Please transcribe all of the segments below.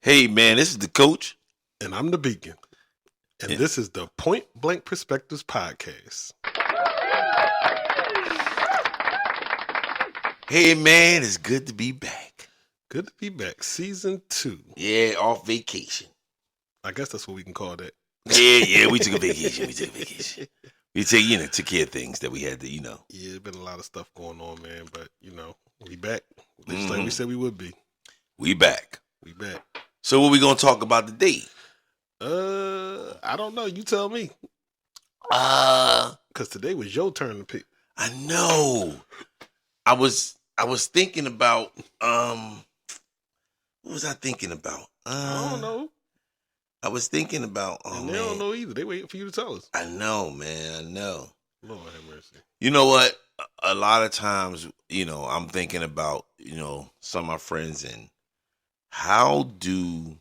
Hey man, this is the coach. And I'm the Beacon. And this is the Point Blank Perspectives Podcast. Hey man, it's good to be back. Good to be back. Season 2. Yeah, off vacation. I guess that's what we can call that. Yeah, we took a vacation. We took care of things that we had to, Yeah, there's been a lot of stuff going on, man. But, we back. Just like we said we would be. We back. We back. So what we gonna talk about today? I don't know. You tell me. Because today was your turn to pick. I know. I was thinking about what was I thinking about? I don't know. I was thinking about and they don't know either. They waiting for you to tell us. I know, man. I know. Lord have mercy. You know what? A lot of times, I'm thinking about, some of my friends and how do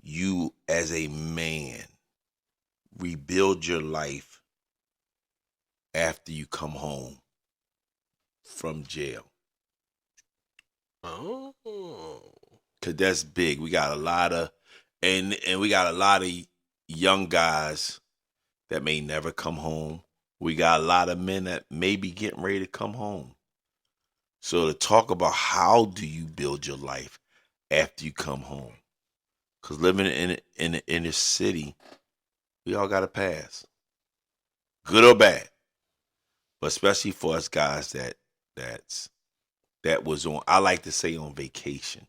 you as a man rebuild your life after you come home from jail? Oh. Cause that's big. We got a lot of and we got a lot of young guys that may never come home. We got a lot of men that may be getting ready to come home. So to talk about how do you build your life after you come home? Cause living in the inner city, we all got to pass, good or bad. But especially for us guys that was on, I like to say, on vacation.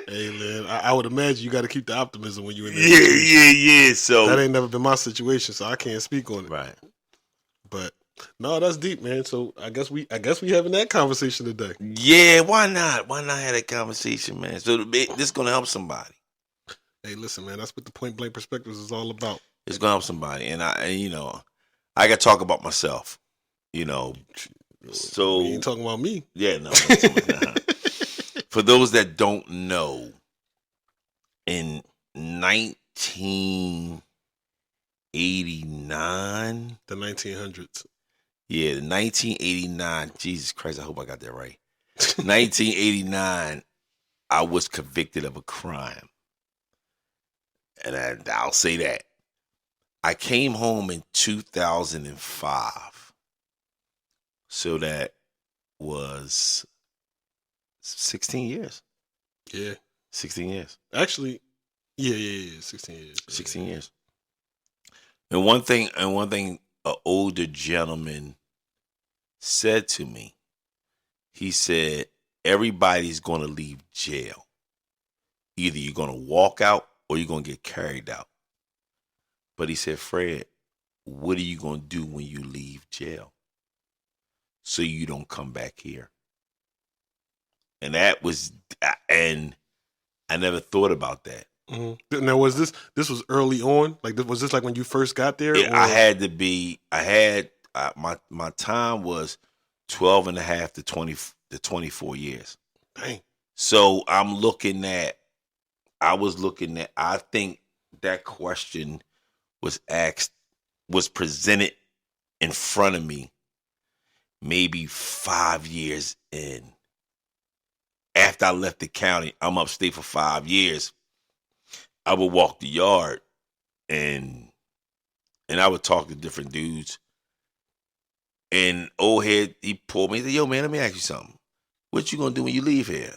Hey man, I would imagine you got to keep the optimism when you're in there. Yeah. So that ain't never been my situation, so I can't speak on it. Right. But no, that's deep, man. So I guess we having that conversation today. Yeah, why not? Why not have that conversation, man? So this is gonna help somebody. Hey, listen, man, that's what the Point Blank Perspectives is all about. It's gonna help somebody, and I got to talk about myself. So you ain't talking about me. Yeah, no. For those that don't know, in 1989, the 1900s. Yeah, the 1989. Jesus Christ, I hope I got that right. 1989, I was convicted of a crime, and I'll say that. I came home in 2005, so that was 16 years. Yeah. 16 years. Actually, yeah, 16 years. 16 years. And one thing an older gentleman said to me, he said, everybody's going to leave jail. Either you're going to walk out or you're going to get carried out. But he said, Fred, what are you going to do when you leave jail so you don't come back here? And and I never thought about that. Mm-hmm. Now, was this was early on? Like, was this like when you first got there? My time was 12 and a half to 24 years. Dang. So I think that question was presented in front of me maybe 5 years in. After I left the county, I'm upstate for 5 years. I would walk the yard and I would talk to different dudes. And old head, he pulled me. He said, yo, man, let me ask you something. What you gonna do when you leave here?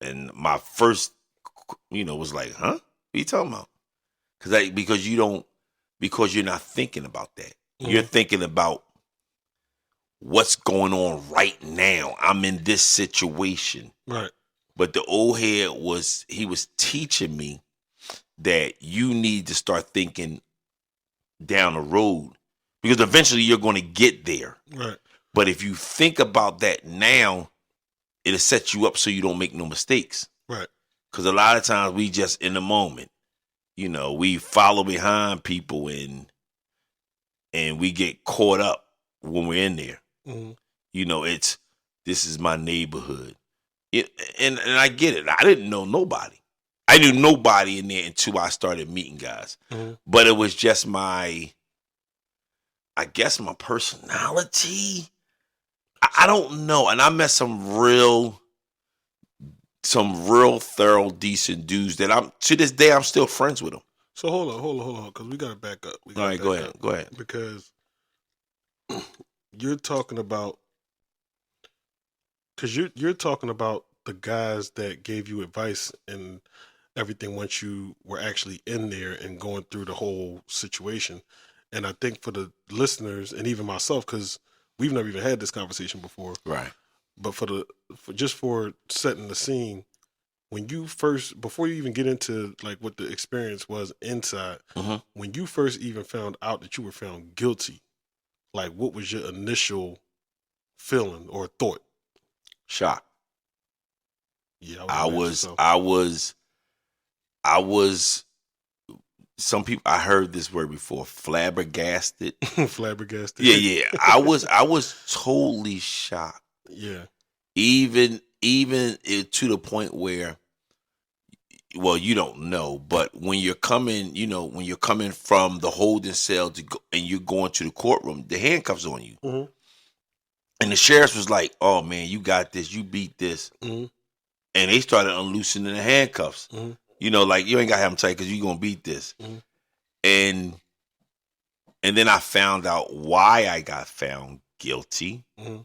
And my first, was like, huh? What are you talking about? Because you're not thinking about that. Mm-hmm. You're thinking about what's going on right now. I'm in this situation. Right. But the old head was teaching me that you need to start thinking down the road, because eventually you're going to get there. Right. But if you think about that now, it'll set you up so you don't make no mistakes. Right. Because a lot of times we just in the moment, we follow behind people and we get caught up when we're in there. Mm-hmm. This is my neighborhood. And I get it. I didn't know nobody. I knew nobody in there until I started meeting guys. Mm-hmm. But it was just my personality. I don't know. And I met some real thorough, decent dudes that I'm to this day I'm still friends with them. So hold on, because we gotta back up. We All gotta right, back up go ahead. because you're talking about you're talking about the guys that gave you advice and everything once you were actually in there and going through the whole situation. And I think for the listeners and even myself, because we've never even had this conversation before, Right. but for setting the scene, when you first, before you even get into like what the experience was inside, Mm-hmm. when you first even found out that you were found guilty, like what was your initial feeling or thought? Shock. Yeah, I would I imagine was so. I was I was some people I heard this word before, flabbergasted. Flabbergasted. Yeah. I was totally shocked. Yeah. Even to the point where, well, you don't know, but when you're coming, when you're coming from the holding cell to go, and you're going to the courtroom, the handcuffs on you, Mm-hmm. and the sheriff was like, "Oh man, you got this, you beat this," Mm-hmm. and they started unloosening the handcuffs. Mm-hmm. Like you ain't got to have them tight because you're gonna beat this, Mm-hmm. and then I found out why I got found guilty, Mm-hmm.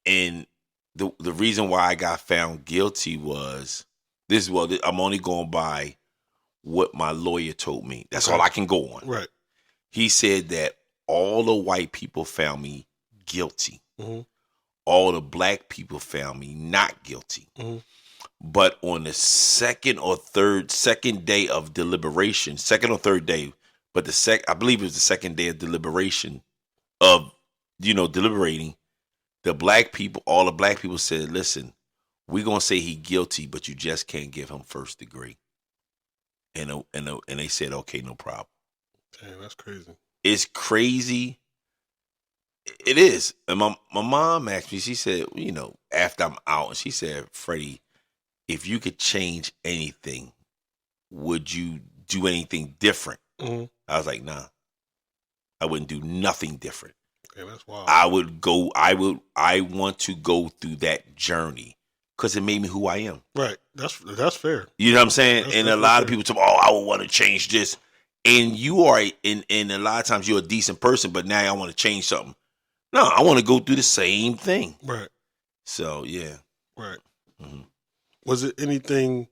and the reason why I got found guilty was this. Well, I'm only going by what my lawyer told me. That's Okay. all I can go on. Right. He said that all the white people found me guilty. Mm-hmm. All the black people found me not guilty. Mm-hmm. But on the second day of deliberation, second or third day, but I believe it was the second day of deliberation of, deliberating, all the black people said, listen, we're going to say he guilty, but you just can't give him first degree. And they said, okay, no problem. Damn, that's crazy. It's crazy. It is. And my mom asked me, she said, after I'm out, and she said, Freddie, if you could change anything, would you do anything different? Mm-hmm. I was like, nah, I wouldn't do nothing different. Yeah, that's wild. I want to go through that journey because it made me who I am. Right. That's fair. You know what I'm saying? That's and a lot of people talk, I would want to change this. And you are, and a lot of times you're a decent person, but now I want to change something. No, I want to go through the same thing. Right. So, yeah. Right. Mm-hmm. Was it anything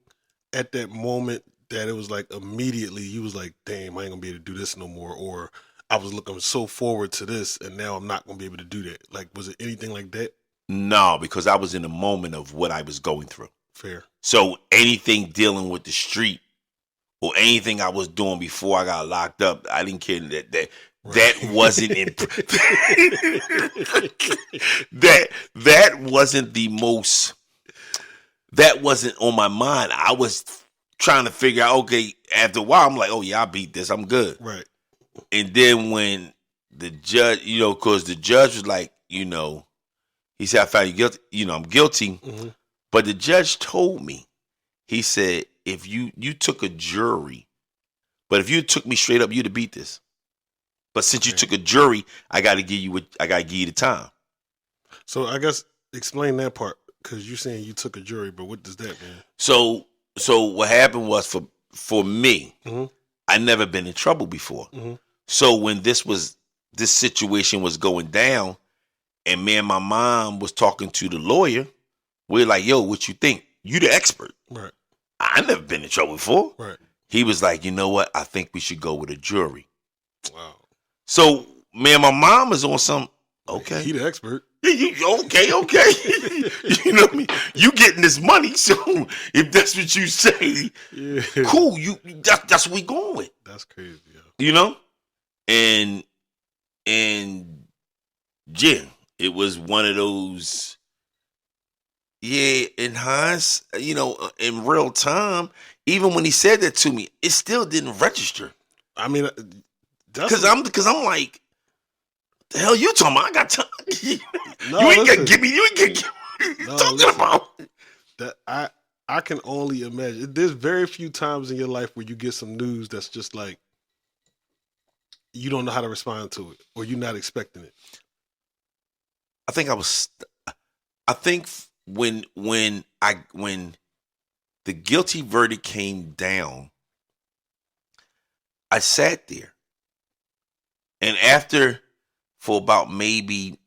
at that moment that it was like immediately you was like, damn, I ain't gonna be able to do this no more, or I was looking so forward to this and now I'm not gonna be able to do that? Like, was it anything like that? No, because I was in the moment of what I was going through. Fair. So anything dealing with the street or anything I was doing before I got locked up, I didn't care that wasn't in that wasn't the most, that wasn't on my mind. I was trying to figure out, okay, after a while I'm like, oh yeah, I beat this, I'm good. Right. And then when the judge, because the judge was like, he said, I found you guilty, I'm guilty. Mm-hmm. But the judge told me, he said, if you took a jury, but if you took me straight up, you'd have beat this. But since you took a jury, I got to give you the time. So I guess explain that part, because you're saying you took a jury, but what does that mean? So what happened was for me, mm-hmm. I never been in trouble before. Mm-hmm. So when this situation was going down, and me and my mom was talking to the lawyer, we're like, yo, what you think? You the expert. Right. I never been in trouble before. Right. He was like, you know what? I think we should go with a jury. Wow. So me and my mom is on some, okay. He the expert. Okay. You know what I mean? You getting this money, so if that's what you say, yeah. Cool. That's what we going with. That's crazy, yo. And yeah, it was one of those. Yeah, in hindsight, in real time, even when he said that to me, it still didn't register. I mean, because I'm like, the hell you talking about? I got time. No, you ain't gonna give me. You ain't gonna give me. No, talking listen, about that. I can only imagine. There's very few times in your life where you get some news that's just like you don't know how to respond to it, or you're not expecting it. I think I was. I think when the guilty verdict came down, I sat there, and after for about maybe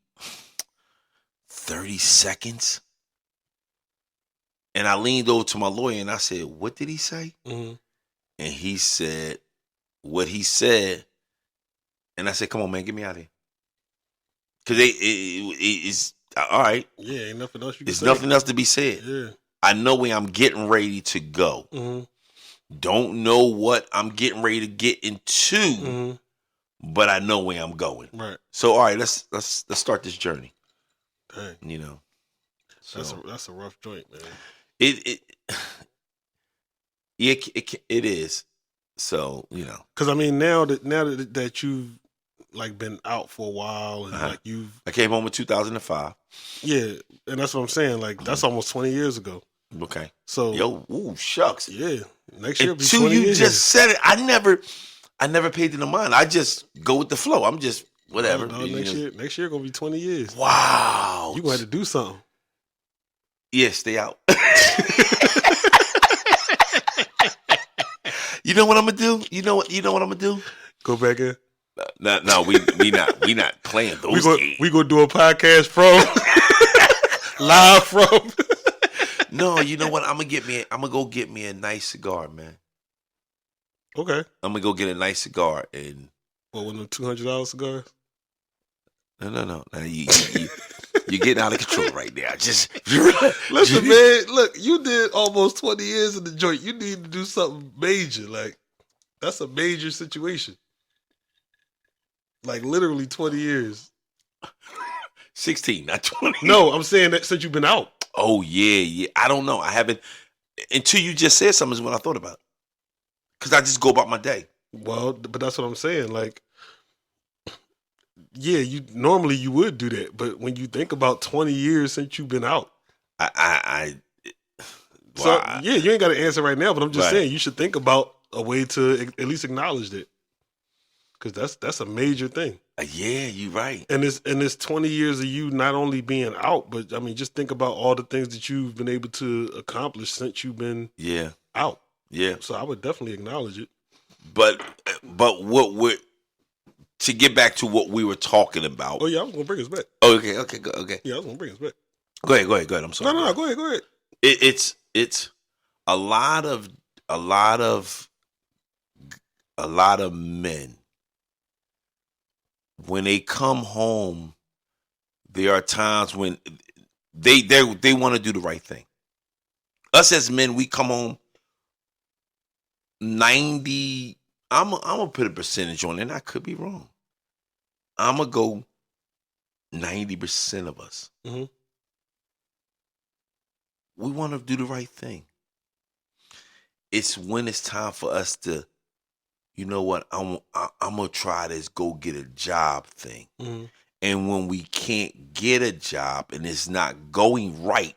30 seconds, and I leaned over to my lawyer and I said, "What did he say?" Mm-hmm. And he said what he said, and I said, "Come on, man, get me out of here." Because it's all right. Yeah, ain't nothing else you can There's say. nothing else to be said. Yeah. I know where I'm getting ready to go. Mm-hmm. Don't know what I'm getting ready to get into, Mm-hmm. but I know where I'm going. Right. So, all right, let's start this journey. Dang. You know, so That's a rough joint, man. it yeah, it is. So, you know, Because I mean, now that you've like been out for a while and like you've I came home in 2005. yeah, and that's what I'm saying. Like that's almost 20 years ago. Okay. So Yo, ooh, shucks. yeah, next year will be Until 20 you years. just said it, I never paid it no mind. I just go with the flow. I'm just whatever. No, next year gonna be 20 years. Wow. You gonna have to do something. Yeah, stay out. You know what I'm gonna do? You know what I'm gonna do? Go back in. No, we not playing those games. We gonna do a podcast from live from. No, you know what? I'm gonna go get me a nice cigar, man. Okay. I'm gonna go get a nice cigar and. What, one of them $200 cigars? No. Now you're getting out of control right now. Just listen, man. Look, you did almost 20 years in the joint. You need to do something major. Like that's a major situation. Like literally 20 years. 16, not 20. No, I'm saying that since you've been out. Oh yeah. I don't know. I haven't until you just said something is when I thought about it. Because I just go about my day. Well, but that's what I'm saying. Like, yeah, you normally you would do that, but when you think about 20 years since you've been out, yeah, you ain't got to answer right now. But I'm just saying you should think about a way to at least acknowledge that, because that's a major thing. Yeah, you're right. And it's 20 years of you not only being out, but I mean, just think about all the things that you've been able to accomplish since you've been out. Yeah. So I would definitely acknowledge it. But what we're to get back to what we were talking about. Oh yeah, I was gonna bring us back. Oh, okay. Yeah, I was gonna bring us back. Go ahead. I'm sorry. No, go ahead. It's a lot of men when they come home. There are times when they want to do the right thing. Us as men, we come home 90. I'm gonna put a percentage on it, and I could be wrong. I'm gonna go 90% of us. Mm-hmm. We want to do the right thing. It's when it's time for us to, you know what, I'm gonna try this go get a job thing. Mm-hmm. And when we can't get a job and it's not going right,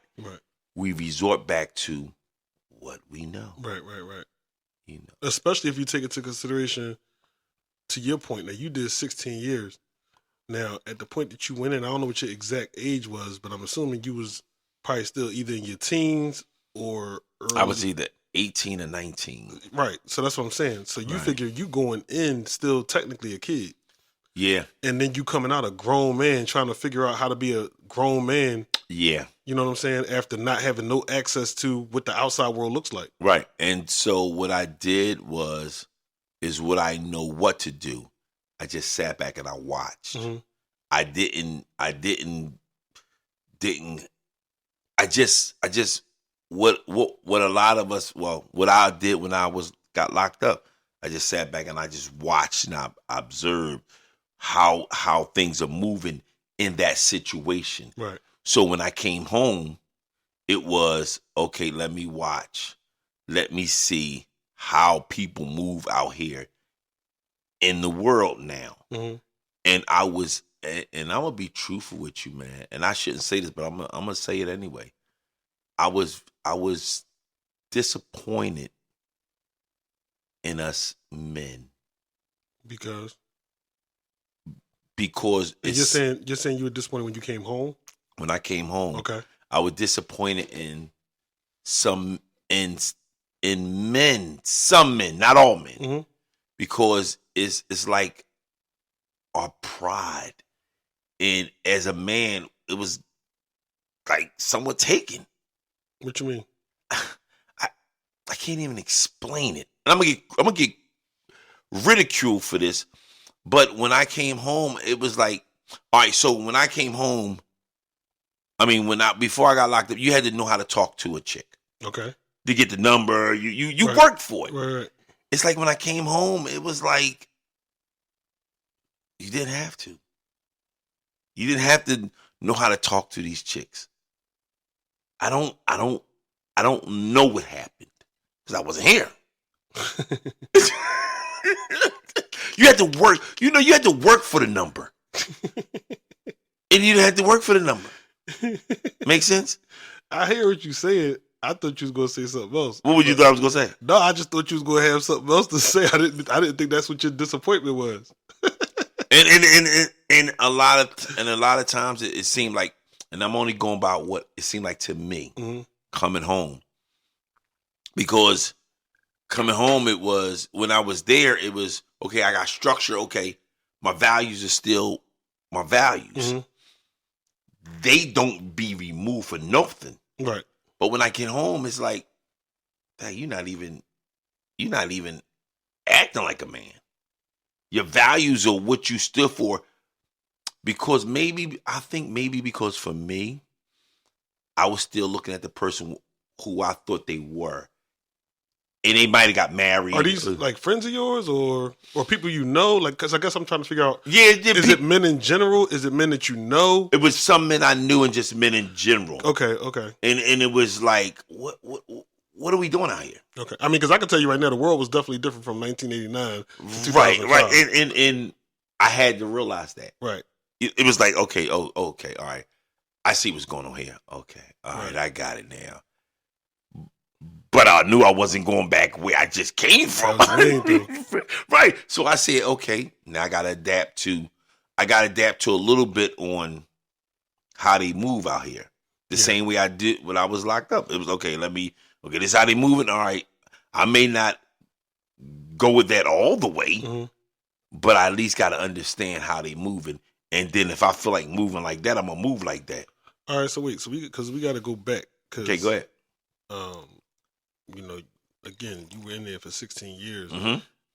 we resort back to what we know. Right. You know, especially if you take into consideration, to your point, now you did 16 years. Now, at the point that you went in, I don't know what your exact age was, but I'm assuming you was probably still either in your teens or early. I was either 18 or 19. Right. So that's what I'm saying. So you figure you going in still technically a kid. Yeah. And then you coming out a grown man trying to figure out how to be a grown man. Yeah. You know what I'm saying? After not having no access to what the outside world looks like. Right. And so what I did is what I know what to do. I just sat back and I watched. Mm-hmm. I just what a lot of us, well, what I did when I got locked up, I just sat back and I just watched and I observed how things are moving in that situation. Right. So when I came home, it was, okay, let me watch. Let me see how people move out here in the world now. Mm-hmm. And I'm going to be truthful with you, man. And I shouldn't say this, but I'm going to say it anyway. I was disappointed in us men. Because because And you're saying you were disappointed when you came home? when I came home, Okay. I was disappointed in some in men, some men, not all men, Mm-hmm. because it's like our pride, and as a man, it was like somewhat taken. What you mean? I can't even explain it, and I'm gonna get ridiculed for this. But when I came home, it was like, all right. So when I came home, I mean, before I got locked up, you had to know how to talk to a chick. Okay. To get the number, you Right. worked for it. Right. It's like when I came home, it was like you didn't have to. You didn't have to know how to talk to these chicks. I don't know what happened because I wasn't here. You had to work. You had to work for the number, and you had to work for the number. Make sense? I hear what you said. I thought you was gonna say something else. What would you thought I was gonna say? No, I just thought you was gonna have something else to say. I didn't think that's what your disappointment was. And a lot of times it seemed like, and I'm only going by what it seemed like to me coming home, because coming home, it was, when I was there, it was okay. I got structure. Okay, my values are still my values. They don't be removed for nothing. Right. But when I get home, it's like, dang, you're not even acting like a man. Your values are what you stood for. Because I think maybe because for me, I was still looking at the person who I thought they were. And they might have got married. Are these like friends of yours or people you know? Like, because I guess I'm trying to figure out. Yeah, is it men in general? Is it men that you know? It was some men I knew and just men in general. Okay. And it was like, what are we doing out here? Okay. I mean, because I can tell you right now, the world was definitely different from 1989 to 2005. Right. And I had to realize that. Right. It was like, okay, okay, all right. I see what's going on here. Okay, all right, I got it now. But I knew I wasn't going back where I just came from. Right. So I said, okay, now I gotta adapt to a little bit on how they move out here. The same way I did when I was locked up. It was okay, this is how they moving. All right. I may not go with that all the way, but I at least gotta understand how they moving. And then if I feel like moving like that, I'm gonna move like that. All right, so wait, because we got to go back. Okay, go ahead. Again, you were in there for 16 years,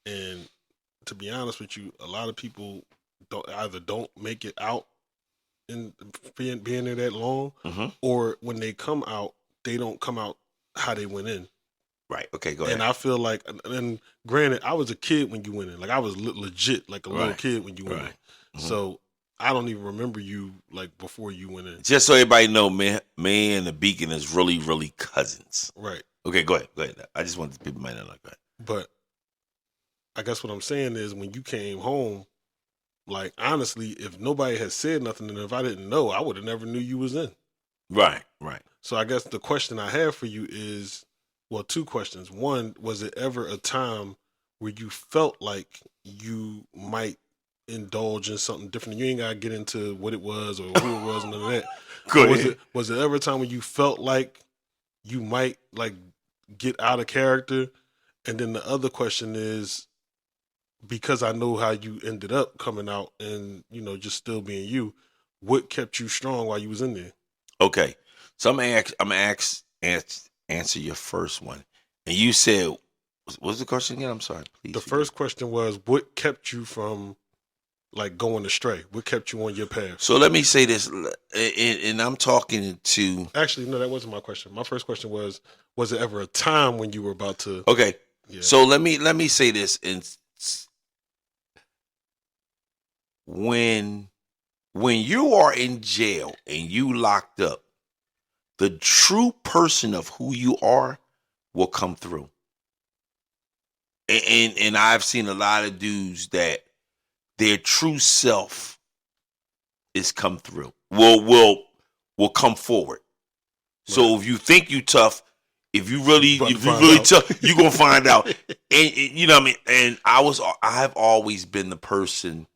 and to be honest with you, a lot of people don't make it out in being there that long, or when they come out, they don't come out how they went in. Right. Okay, go ahead. And I feel like, and granted, I was a kid when you went in. Like, I was legit like a little kid when you went in. So I don't even remember you like before you went in. Just so everybody know, man and the Beacon is really, really cousins. Right. Okay, go ahead. I just wanted people might not like that. But I guess what I'm saying is when you came home, like honestly, if nobody had said nothing and if I didn't know, I would have never knew you was in. Right. So I guess the question I have for you is, well, two questions. One, was it ever a time where you felt like you might indulge in something different? You ain't gotta get into what it was or who it was and none of that. Good. Was it ever a time when you felt like you might like get out of character? And then the other question is, because I know how you ended up coming out and just still being you, what kept you strong while you was in there? Okay, so I'm gonna answer your first one, and you said, what's the question again? I'm sorry, please. The first question was, what kept you from like going astray? What kept you on your path? So let me say this, and I'm talking to. Actually, no, that wasn't my question. My first question was it ever a time when you were about to? Okay, so let me say this, and when you are in jail and you locked up, the true person of who you are will come through. And I've seen a lot of dudes that their true self is come through. Will come forward. Right. So if you think you tough, if you really tough, you're gonna find out. And you know what I mean? And I have always been the person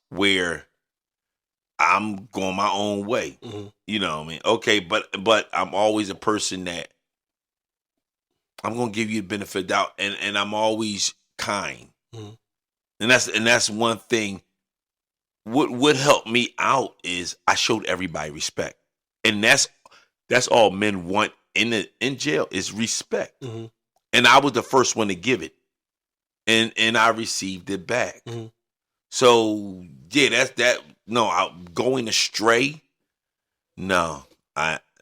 where I'm going my own way. Mm-hmm. You know what I mean? Okay, but I'm always a person that I'm gonna give you the benefit of doubt, and I'm always kind. Mm-hmm. And that's one thing. What helped me out is I showed everybody respect, and that's all men want in jail is respect. Mm-hmm. And I was the first one to give it, and I received it back. Mm-hmm. So yeah, that's that. No, going astray. No,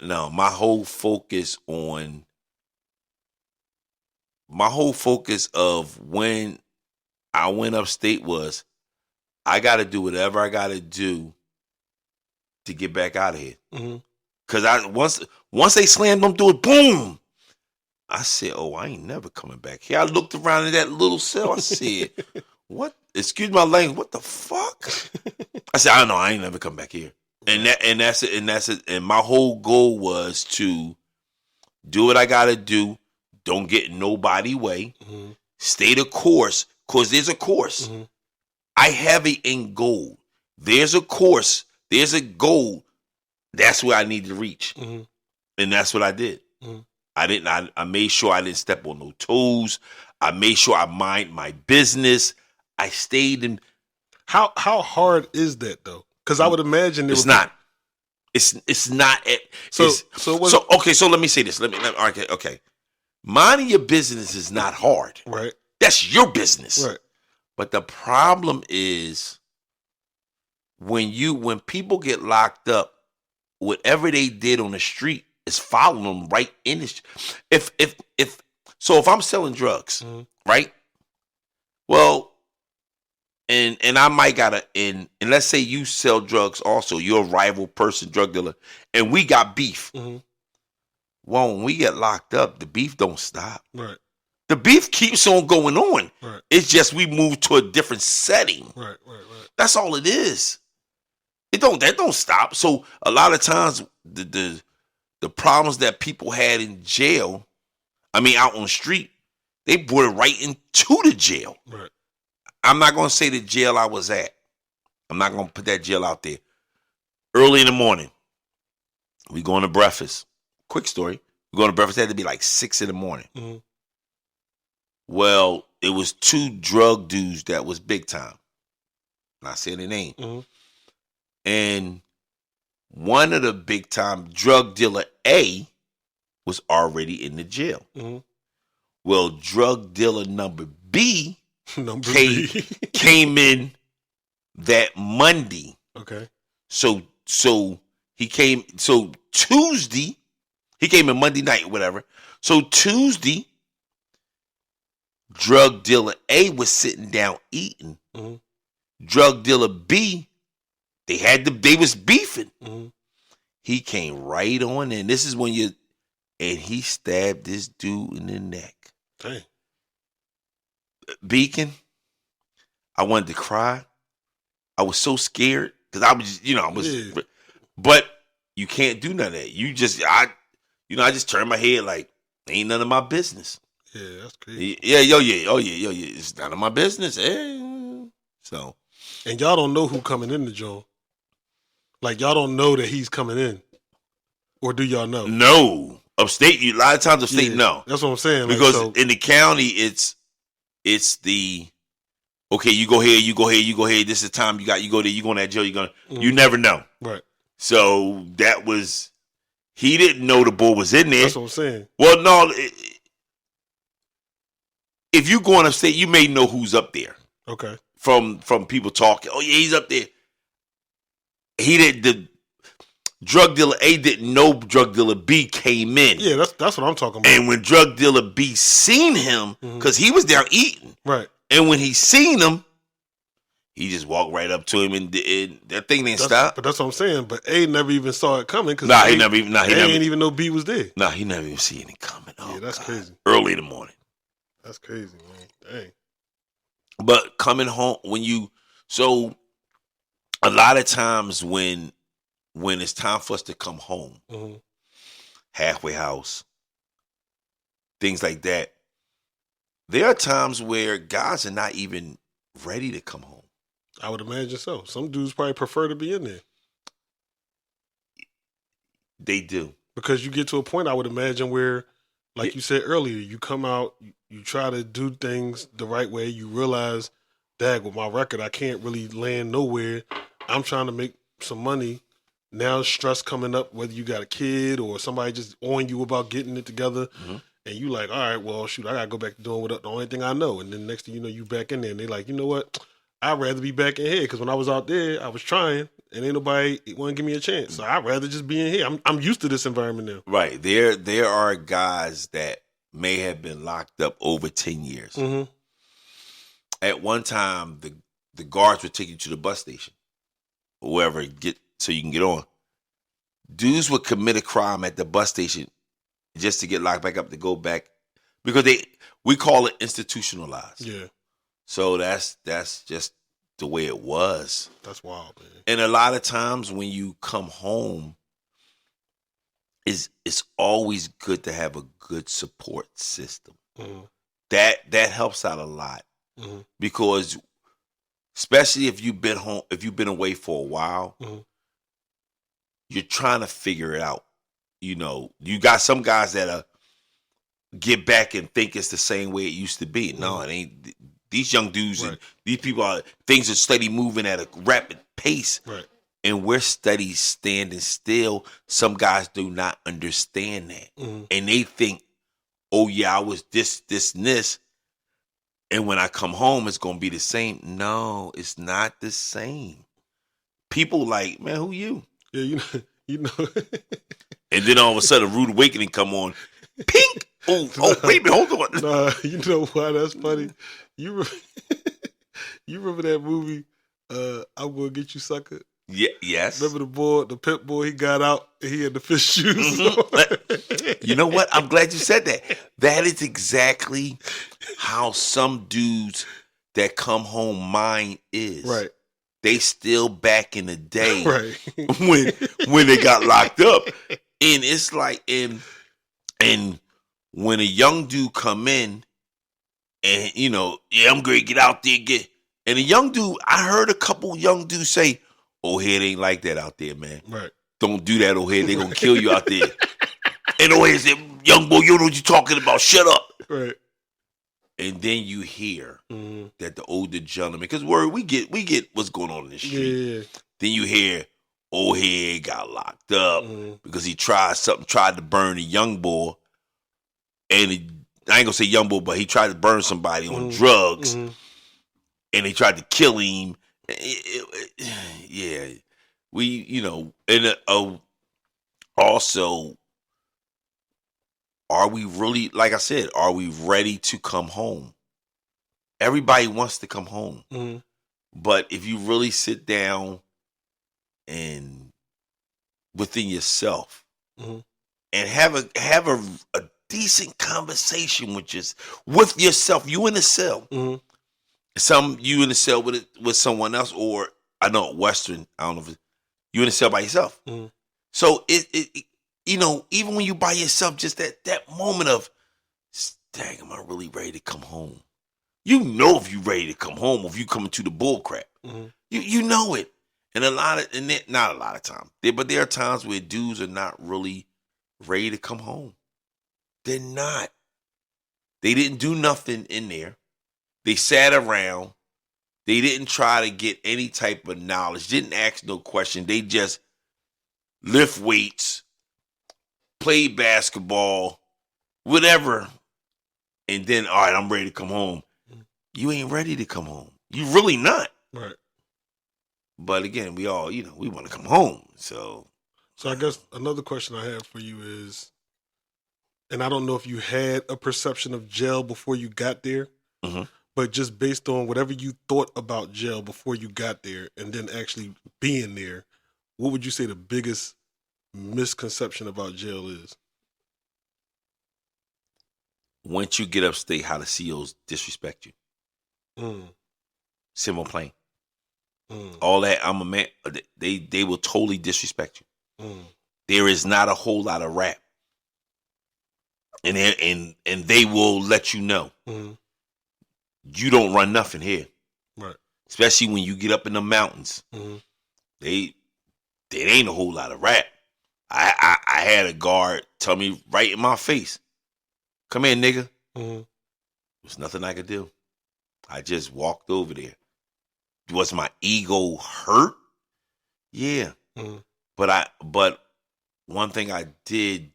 no. My whole focus of when I went upstate was I got to do whatever I got to do to get back out of here. Mm-hmm. Cause once they slammed them through it, boom. I said, "Oh, I ain't never coming back here." I looked around in that little cell. I said, "What? Excuse my language. What the fuck?" I said, "I know. I ain't never come back here." And that's it. And that's it. And my whole goal was to do what I gotta do. Don't get nobody way. Mm-hmm. Stay the course. Cause there's a course. Mm-hmm. I have it in goal. There's a course. There's a goal. That's where I need to reach. Mm-hmm. And that's what I did. Mm-hmm. I made sure I didn't step on no toes. I made sure I mind my business. I stayed in. How hard is that though? Because I would imagine It's not. It's not. So okay. So let me say this. Okay. Minding your business is not hard. Right. That's your business. Right. But the problem is when people get locked up, whatever they did on the street is following them right in the if I'm selling drugs, mm-hmm. right? Well, and I might gotta and let's say you sell drugs also, you're a rival person, drug dealer, and we got beef. Mm-hmm. Well, when we get locked up, the beef don't stop. Right. The beef keeps on going on. Right. It's just we move to a different setting. Right. That's all it is. That don't stop. So a lot of times the problems that people had in jail, out on the street, they brought it right into the jail. Right. I'm not gonna say the jail I was at. I'm not gonna put that jail out there. Early in the morning, we going to breakfast. Quick story. We going to breakfast. It had to be like 6 in the morning. Mm-hmm. Well, it was 2 drug dudes that was big time. Not saying their name. Mm-hmm. And one of the big time drug dealer A was already in the jail. Mm-hmm. Well, drug dealer number B came in that Monday. Okay. So he came. So Tuesday, he came in Monday night, whatever. So Tuesday, drug dealer A was sitting down eating. Mm-hmm. Drug dealer B, they was beefing. Mm-hmm. He came right on in. This is when and he stabbed this dude in the neck. Dang. Beacon, I wanted to cry. I was so scared because I was, but you can't do none of that. I just turned my head like ain't none of my business. Yeah, that's crazy. Yeah. It's none of my business. So, and y'all don't know who coming in the joint. Like y'all don't know that he's coming in, or do y'all know? No, upstate. A lot of times upstate, no. That's what I'm saying. Because in the county, it's the okay. You go here. This is the time you go there. You go in that jail. You never know. Right. So that was he didn't know the boy was in there. That's what I'm saying. Well, no. If you going upstate, you may know who's up there. Okay. From people talking. Oh yeah, he's up there. He didn't. The drug dealer A didn't know drug dealer B came in. Yeah, that's what I'm talking about. And when drug dealer B seen him, because he was down eating, right? And when he seen him, he just walked right up to him, and that thing didn't stop. But that's what I'm saying. But A never even saw it coming because he never didn't even know B was there. Nah, he never even seen it coming. Oh, yeah, that's crazy. Early in the morning. That's crazy, man. Dang. But coming home so a lot of times when it's time for us to come home, halfway house, things like that, there are times where guys are not even ready to come home. I would imagine so. Some dudes probably prefer to be in there. They do. Because you get to a point, I would imagine, where, like you said earlier, you come out, you try to do things the right way. You realize, dag, with my record, I can't really land nowhere. I'm trying to make some money. Now stress coming up, whether you got a kid or somebody just on you about getting it together. Mm-hmm. And you like, all right, well, shoot, I got to go back to doing the only thing I know. And then next thing you know, you back in there. And they like, you know what? I'd rather be back in here because when I was out there, I was trying and ain't nobody want to give me a chance. So I'd rather just be in here. I'm used to this environment now. Right. There are guys that may have been locked up over 10 years. Mm-hmm. At one time, the guards would take you to the bus station or wherever so you can get on. Dudes would commit a crime at the bus station just to get locked back up to go back because we call it institutionalized. Yeah. So that's just the way it was. That's wild, man. And a lot of times when you come home, it's always good to have a good support system. Mm-hmm. That helps out a lot. Mm-hmm. Because especially if you've been away for a while, mm-hmm. you're trying to figure it out. You know, you got some guys that get back and think it's the same way it used to be. Mm-hmm. No, it ain't. These young dudes right. and these people things are steady moving at a rapid pace. Right. And we're steady standing still. Some guys do not understand that. Mm-hmm. And they think, oh yeah, I was this, and this. And when I come home, it's going to be the same. No, it's not the same. People like, man, who you? Yeah, you know. And then all of a sudden, a rude awakening come on. Pink. Oh, wait a minute, hold on. Nah, you know why that's funny? You remember that movie, I'm Gonna Get You, Sucker? Yeah, yes. Remember the pimp boy, he got out and he had the fish shoes Mm-hmm. You know what? I'm glad you said that. That is exactly how some dudes that come home mind is. Right. They still back in the day right. when they got locked up. And it's like and when a young dude come in and, you know, yeah, I'm going to get out there and get. And a young dude, I heard a couple young dudes say, oh, it ain't like that out there, man. Right. Don't do that, O'Hare. They're going to kill you out there. And O'Hare said, young boy, you know what you're talking about. Shut up. Right. And then you hear mm-hmm. that the older gentleman, because we get what's going on in the street. Yeah. Then you hear O'Hare got locked up mm-hmm. because he tried to burn a young boy. And I ain't going to say young boy, but he tried to burn somebody on mm-hmm. drugs. Mm-hmm. And they tried to kill him. Yeah. We, you know, and also, are we really, like I said, are we ready to come home? Everybody wants to come home. Mm-hmm. But if you really sit down and within yourself mm-hmm. and have a decent conversation with yourself, you in the cell. Mm-hmm. You in the cell with someone else, or I know Western, I don't know if you in the cell by yourself. Mm-hmm. So it you know, even when you by yourself, just that moment of, dang, am I really ready to come home? You know if you ready to come home, or if you coming to the bull crap. Mm-hmm. You know it. And not a lot of times, but there are times where dudes are not really ready to come home. They're not. They didn't do nothing in there. They sat around. They didn't try to get any type of knowledge. Didn't ask no question. They just lift weights, play basketball, whatever. And then, all right, I'm ready to come home. You ain't ready to come home. You really not. Right. But again, we all, you know, we want to come home. So I guess another question I have for you is, and I don't know if you had a perception of jail before you got there, mm-hmm. but just based on whatever you thought about jail before you got there and then actually being there, what would you say the biggest misconception about jail is? Once you get upstate, how the COs disrespect you. Simple, plain. All that, I'm a man, they will totally disrespect you. There is not a whole lot of rap. And they will let you know. You don't run nothing here. Right. Especially when you get up in the mountains. There ain't a whole lot of rap. I had a guard tell me right in my face, "Come here, nigga." There's nothing I could do. I just walked over there. Was my ego hurt? Yeah. But one thing I did,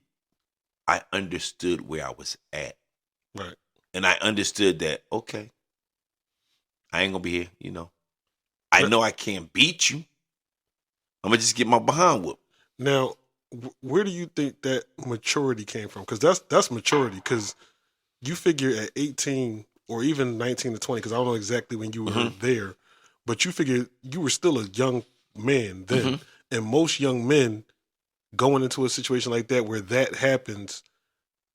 I understood where I was at. Right. And I understood that, okay, I ain't gonna be here, you know. I know I can't beat you. I'm gonna just get my behind whooped. Now, where do you think that maturity came from? Because that's maturity. Because you figure at 18 or even 19 to 20, because I don't know exactly when you were there, but you figure you were still a young man then. And most young men going into a situation like that where that happens,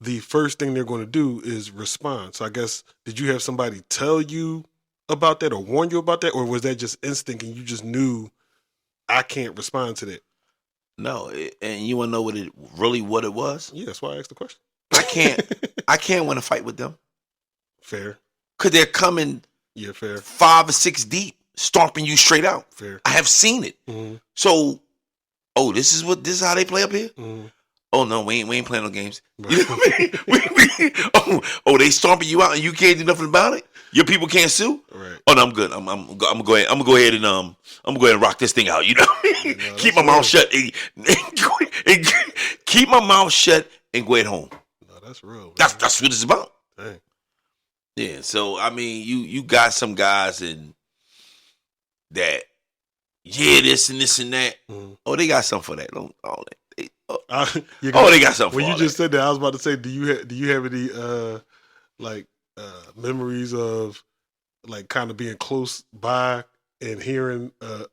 the first thing they're going to do is respond. So I guess, did you have somebody tell you about that or warn you about that? Or was that just instinct and you just knew I can't respond to that? No, and you want to know what it was? Yeah, that's why I asked the question. I can't win a fight with them. Fair. Because they're coming fair. 5 or 6 deep, stomping you straight out. Fair. I have seen it. So, this is how they play up here? Oh no, we ain't playing no games. Right. You know what I mean? They stomping you out and you can't do nothing about it? Your people can't sue? Right. Oh no, I'm good. I'm gonna go ahead and rock this thing out, you know? No, keep my mouth shut and keep my mouth shut and go ahead home. No, that's real. Man. That's what it's about. Dang. Yeah, so I mean you got some guys and that this and this and that. Oh, they got something for that. They got something. When you just said that, I was about to say, do you have any memories of like kind of being close by and hearing a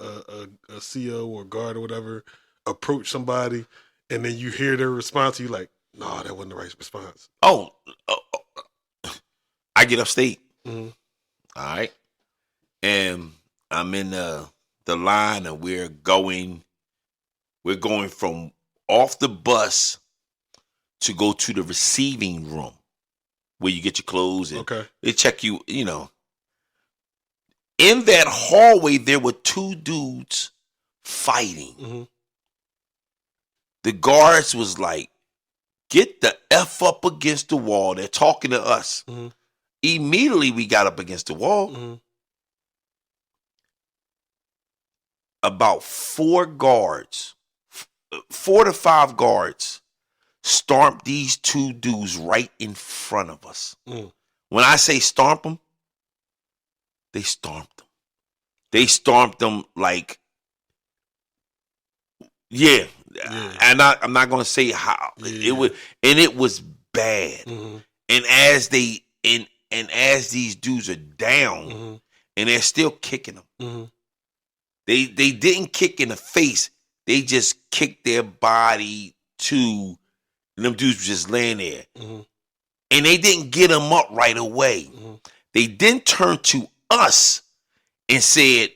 CO or guard or whatever approach somebody, and then you hear their response, you like, no, that wasn't the right response. I get upstate. All right, and I'm in the line, and we're going from off the bus to go to the receiving room where you get your clothes and they check you, you know. In that hallway, there were 2 dudes fighting. The guards was like, get the F up against the wall. They're talking to us. Immediately, we got up against the wall. About 4 to 5 guards stomped these 2 dudes right in front of us. When I say stomp them, they stomped them. They stomped them like, yeah. And I'm not gonna say how it was, and it was bad. And as these dudes are down, and they're still kicking them. They didn't kick in the face. They just kicked their body to, and them dudes were just laying there. And they didn't get them up right away. They then turned to us and said,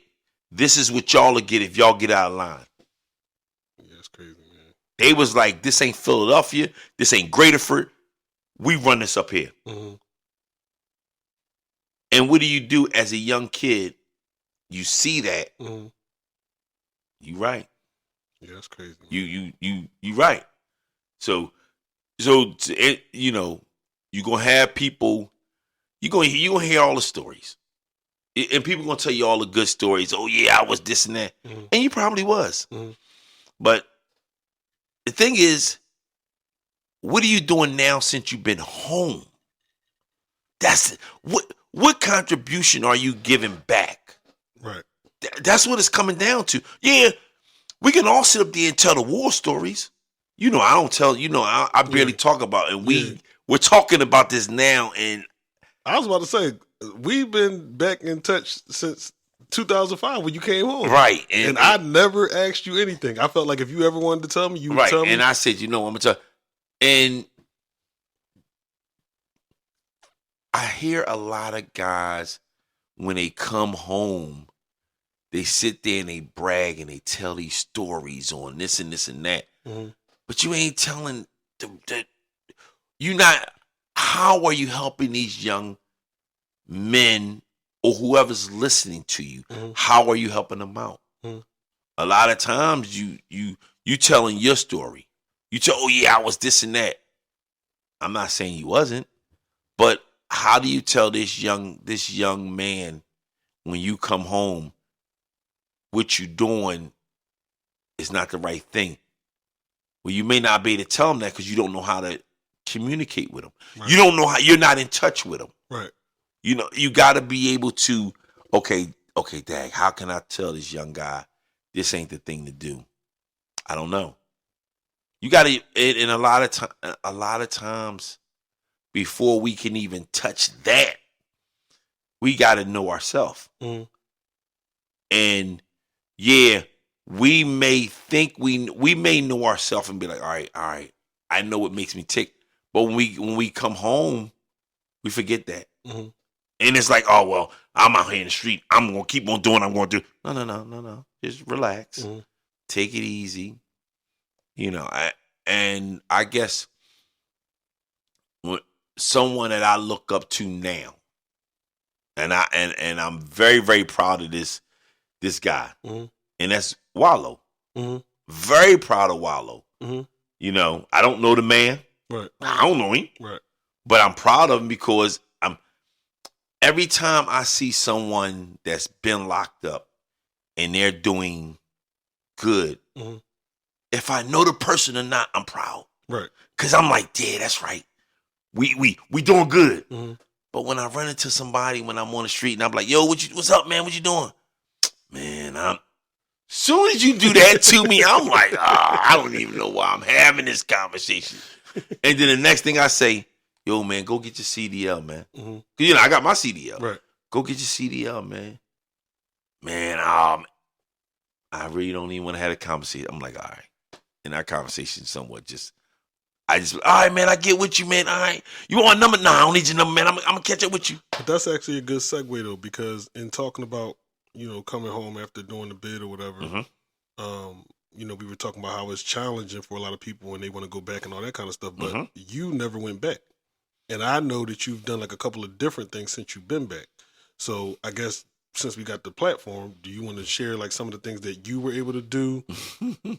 this is what y'all will get if y'all get out of line. Yeah, that's crazy, man. They was like, this ain't Philadelphia. This ain't Greaterford. We run this up here. And what do you do as a young kid? You see that. You right. Yeah, that's crazy. You right. So you know, you gonna have people. You gonna hear all the stories, and people gonna tell you all the good stories. Oh yeah, I was this and that, and you probably was. But the thing is, what are you doing now since you've been home? That's what contribution are you giving back? Right. That's what it's coming down to. Yeah, we can all sit up there and tell the war stories. You know, I don't tell. You know, I barely talk about it. And we're talking about this now. And I was about to say, we've been back in touch since 2005 when you came home. Right. And I never asked you anything. I felt like if you ever wanted to tell me, you would tell me. And I said, you know, I'm going to tell. And I hear a lot of guys, when they come home, they sit there and they brag and they tell these stories on this and this and that. But you ain't telling you're not. How are you helping these young men or whoever's listening to you? How are you helping them out? A lot of times you telling your story. You tell, oh yeah, I was this and that. I'm not saying you wasn't, but how do you tell this young man when you come home what you doing is not the right thing? Well, you may not be able to tell him that because you don't know how to communicate with him. Right. You don't know how, you're not in touch with him. Right. You know, you got to be able to, okay, Dad, how can I tell this young guy this ain't the thing to do? I don't know. You got to, and a lot of times before we can even touch that, we got to know ourselves. Mm-hmm. And yeah, we may think we may know ourselves and be like, all right, I know what makes me tick. But when we come home, we forget that. Mm-hmm. And it's like, oh, well, I'm out here in the street. I'm going to keep on doing what I'm going to do. No. Just relax. Mm-hmm. Take it easy. You know, I guess someone that I look up to now, and I'm very, very proud of this guy. Mm-hmm. And that's Wallow. Mm-hmm. Very proud of Wallow. Mm-hmm. You know, I don't know the man. Right. I don't know him. Right. But I'm proud of him because every time I see someone that's been locked up and they're doing good, mm-hmm. if I know the person or not, I'm proud. Right. Because I'm like, yeah, that's right. We doing good. Mm-hmm. But when I run into somebody when I'm on the street and I'm like, yo, what's up, man? What you doing? Man, soon as you do that to me, I'm like, I don't even know why I'm having this conversation. And then the next thing I say, yo, man, go get your CDL, man. Mm-hmm. You know, I got my CDL. Right. Go get your CDL, man. Man, I really don't even want to have a conversation. I'm like, all right. And our conversation somewhat all right, man, I get with you, man. All right. You want a number? Nah, I don't need your number, man. I'm going to catch up with you. But that's actually a good segue, though, because in talking about, you know, coming home after doing the bid or whatever, mm-hmm. You know, we were talking about how it's challenging for a lot of people when they want to go back and all that kind of stuff, but mm-hmm. you never went back. And I know that you've done like a couple of different things since you've been back. So I guess since we got the platform, do you want to share like some of the things that you were able to do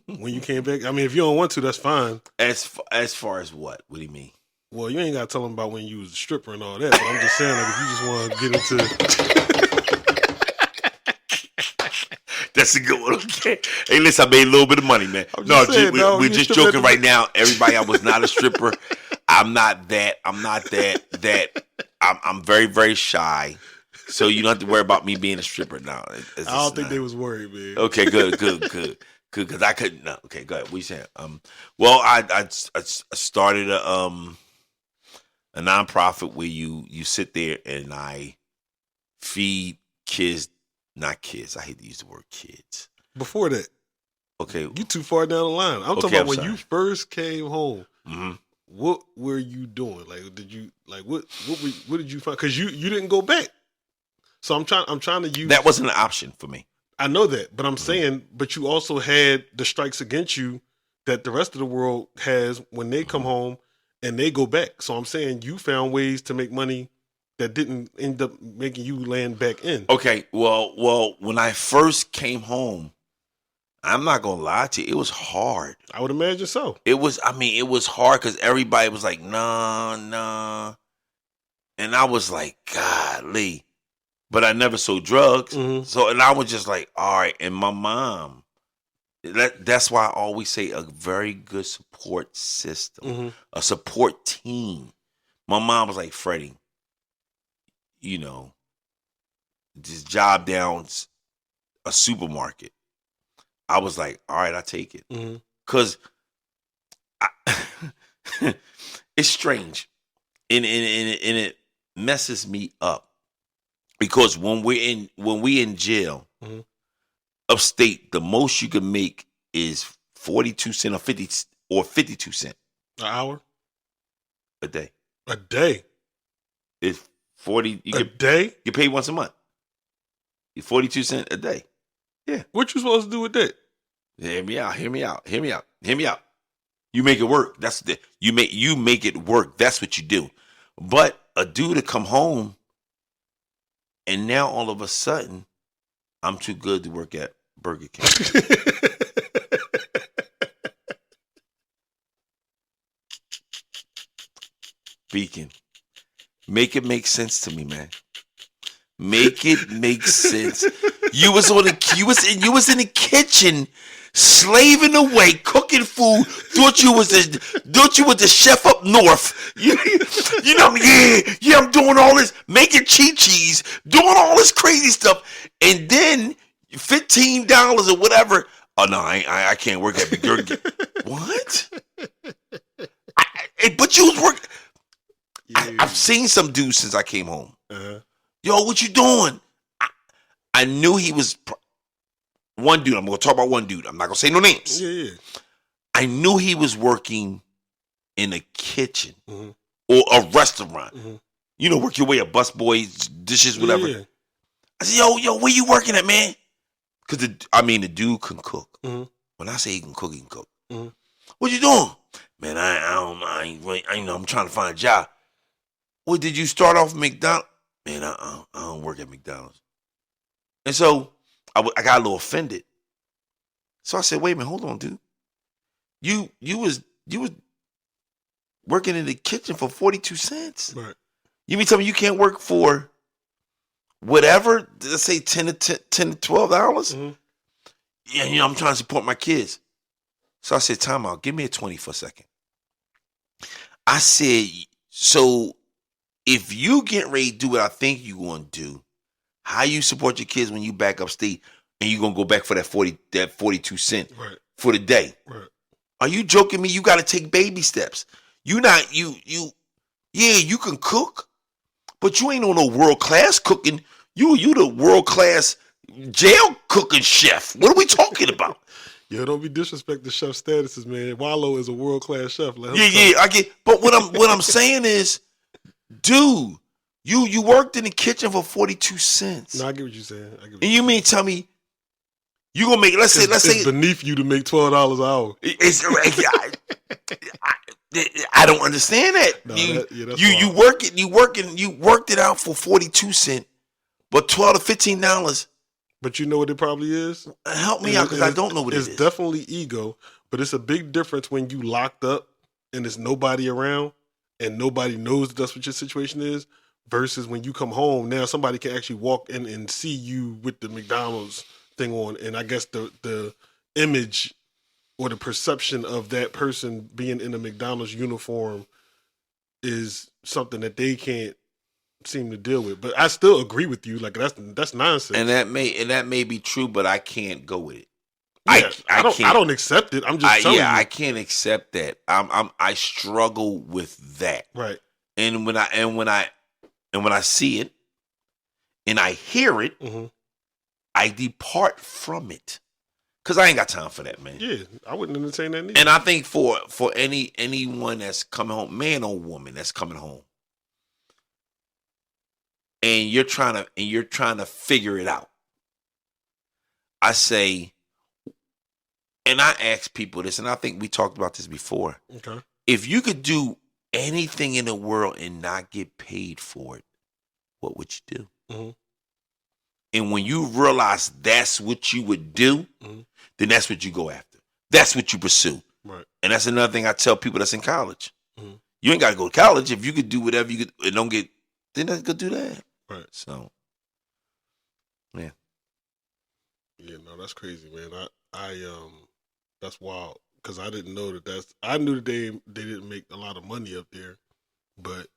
when you came back? I mean, if you don't want to, that's fine. As far as what? What do you mean? Well, you ain't got to tell them about when you was a stripper and all that, but I'm just saying, like, if you just want to get into... That's a good one. Okay. Hey, listen, I made a little bit of money, man. We're just joking right now. Everybody, I was not a stripper. I'm not that. I'm very, very shy. So you don't have to worry about me being a stripper now. I don't think they was worried, man. Okay, good. Because I couldn't. No. Okay, go ahead. What you saying? Well, I started a nonprofit where you sit there and I feed kids. Not kids. I hate to use the word kids. Before that. Okay. You too far down the line. I'm talking about when you first came home. Mm-hmm. What were you doing? Like, did you what did you find? Because you didn't go back. So I'm trying to use that wasn't an option for me. I know that, but I'm saying, but you also had the strikes against you that the rest of the world has when they come home and they go back. So I'm saying you found ways to make money that didn't end up making you land back in. Okay, well, when I first came home, I'm not gonna lie to you, it was hard. I would imagine so. It was hard because everybody was like, nah. And I was like, golly. But I never sold drugs. Mm-hmm. So, and I was just like, all right. And my mom, that's why I always say a very good support system, mm-hmm. a support team. My mom was like, Freddie, you know, this job down a supermarket. I was like, all right, I'll take it. Because it's strange. And it messes me up. Because when we in jail, mm-hmm. upstate, the most you can make is 42 cents or 52 cents. An hour? A day. A day? It's 40. Day? You pay once a month. 42 cents a day. Yeah. What you supposed to do with that? Hear me out. You make it work. You make it work. That's what you do. But a dude to come home and now all of a sudden I'm too good to work at Burger King. speaking. Make it make sense to me, man. Make it make sense. You was in the kitchen, slaving away, cooking food. Thought you was the chef up north. You know, yeah. I'm doing all this, making cheese, doing all this crazy stuff, and then $15 or whatever. Oh no, I can't work at McGurk. What? But you was working. Yeah. I've seen some dudes since I came home. Uh-huh. Yo, what you doing? I knew he was one dude. I'm going to talk about one dude. I'm not going to say no names. Yeah. I knew he was working in a kitchen Mm-hmm. or a restaurant. Mm-hmm. You know, work your way up, busboy, dishes, whatever. Yeah. I said, yo, where you working at, man? Because, the dude can cook. Mm-hmm. When I say he can cook, he can cook. Mm-hmm. What you doing? Man, I'm trying to find a job. Well, did you start off at McDonald's? Man, I don't work at McDonald's. And so I got a little offended. So I said, wait a minute, hold on, dude. You was working in the kitchen for 42 cents. Right. You mean tell me you can't work for whatever, let's say $10 to $12? Mm-hmm. Yeah, I'm trying to support my kids. So I said, time out, give me a 20 for a second. I said, so if you get ready to do what I think you're going to do, how you support your kids when you back upstate and you going to go back for that 42 cent Right. for the day? Right. Are you joking me? You got to take baby steps. You can cook, but you ain't on no world class cooking. You the world class jail cooking chef. What are we talking about? Yo, don't be disrespecting chef statuses, man. Wallow is a world class chef. I get. But what I'm saying is, dude, you worked in the kitchen for 42 cents. No, I get what you're saying. And you mean tell me you gonna make? Let's say it's beneath you to make $12 an hour. I don't understand that. No, you worked it out for 42 cents, but $12 to $15. But you know what it probably is? Help me out because I don't know what it is. It's definitely ego, but it's a big difference when you locked up and there's nobody around and nobody knows that's what your situation is versus when you come home. Now somebody can actually walk in and see you with the McDonald's thing on. And I guess the image or the perception of that person being in a McDonald's uniform is something that they can't seem to deal with. But I still agree with you. Like that's nonsense. And that may be true, but I can't go with it. Yeah, I don't accept it. I'm just telling you. I can't accept that. I struggle with that. Right. And when I see it and I hear it, mm-hmm. I depart from it. Cause I ain't got time for that, man. Yeah, I wouldn't entertain that neither. And I think for anyone that's coming home, man or woman that's coming home, and you're trying to figure it out. I say, and I ask people this, and I think we talked about this before. Okay. If you could do anything in the world and not get paid for it, what would you do? Mm-hmm. And when you realize that's what you would do, mm-hmm. then that's what you go after. That's what you pursue. Right. And that's another thing I tell people that's in college. Mm-hmm. You ain't got to go to college. If you could do whatever you could and don't get, then let's go do that. Right. So, yeah. Yeah, no, that's crazy, man. I that's wild because I didn't know I knew that they didn't make a lot of money up there, but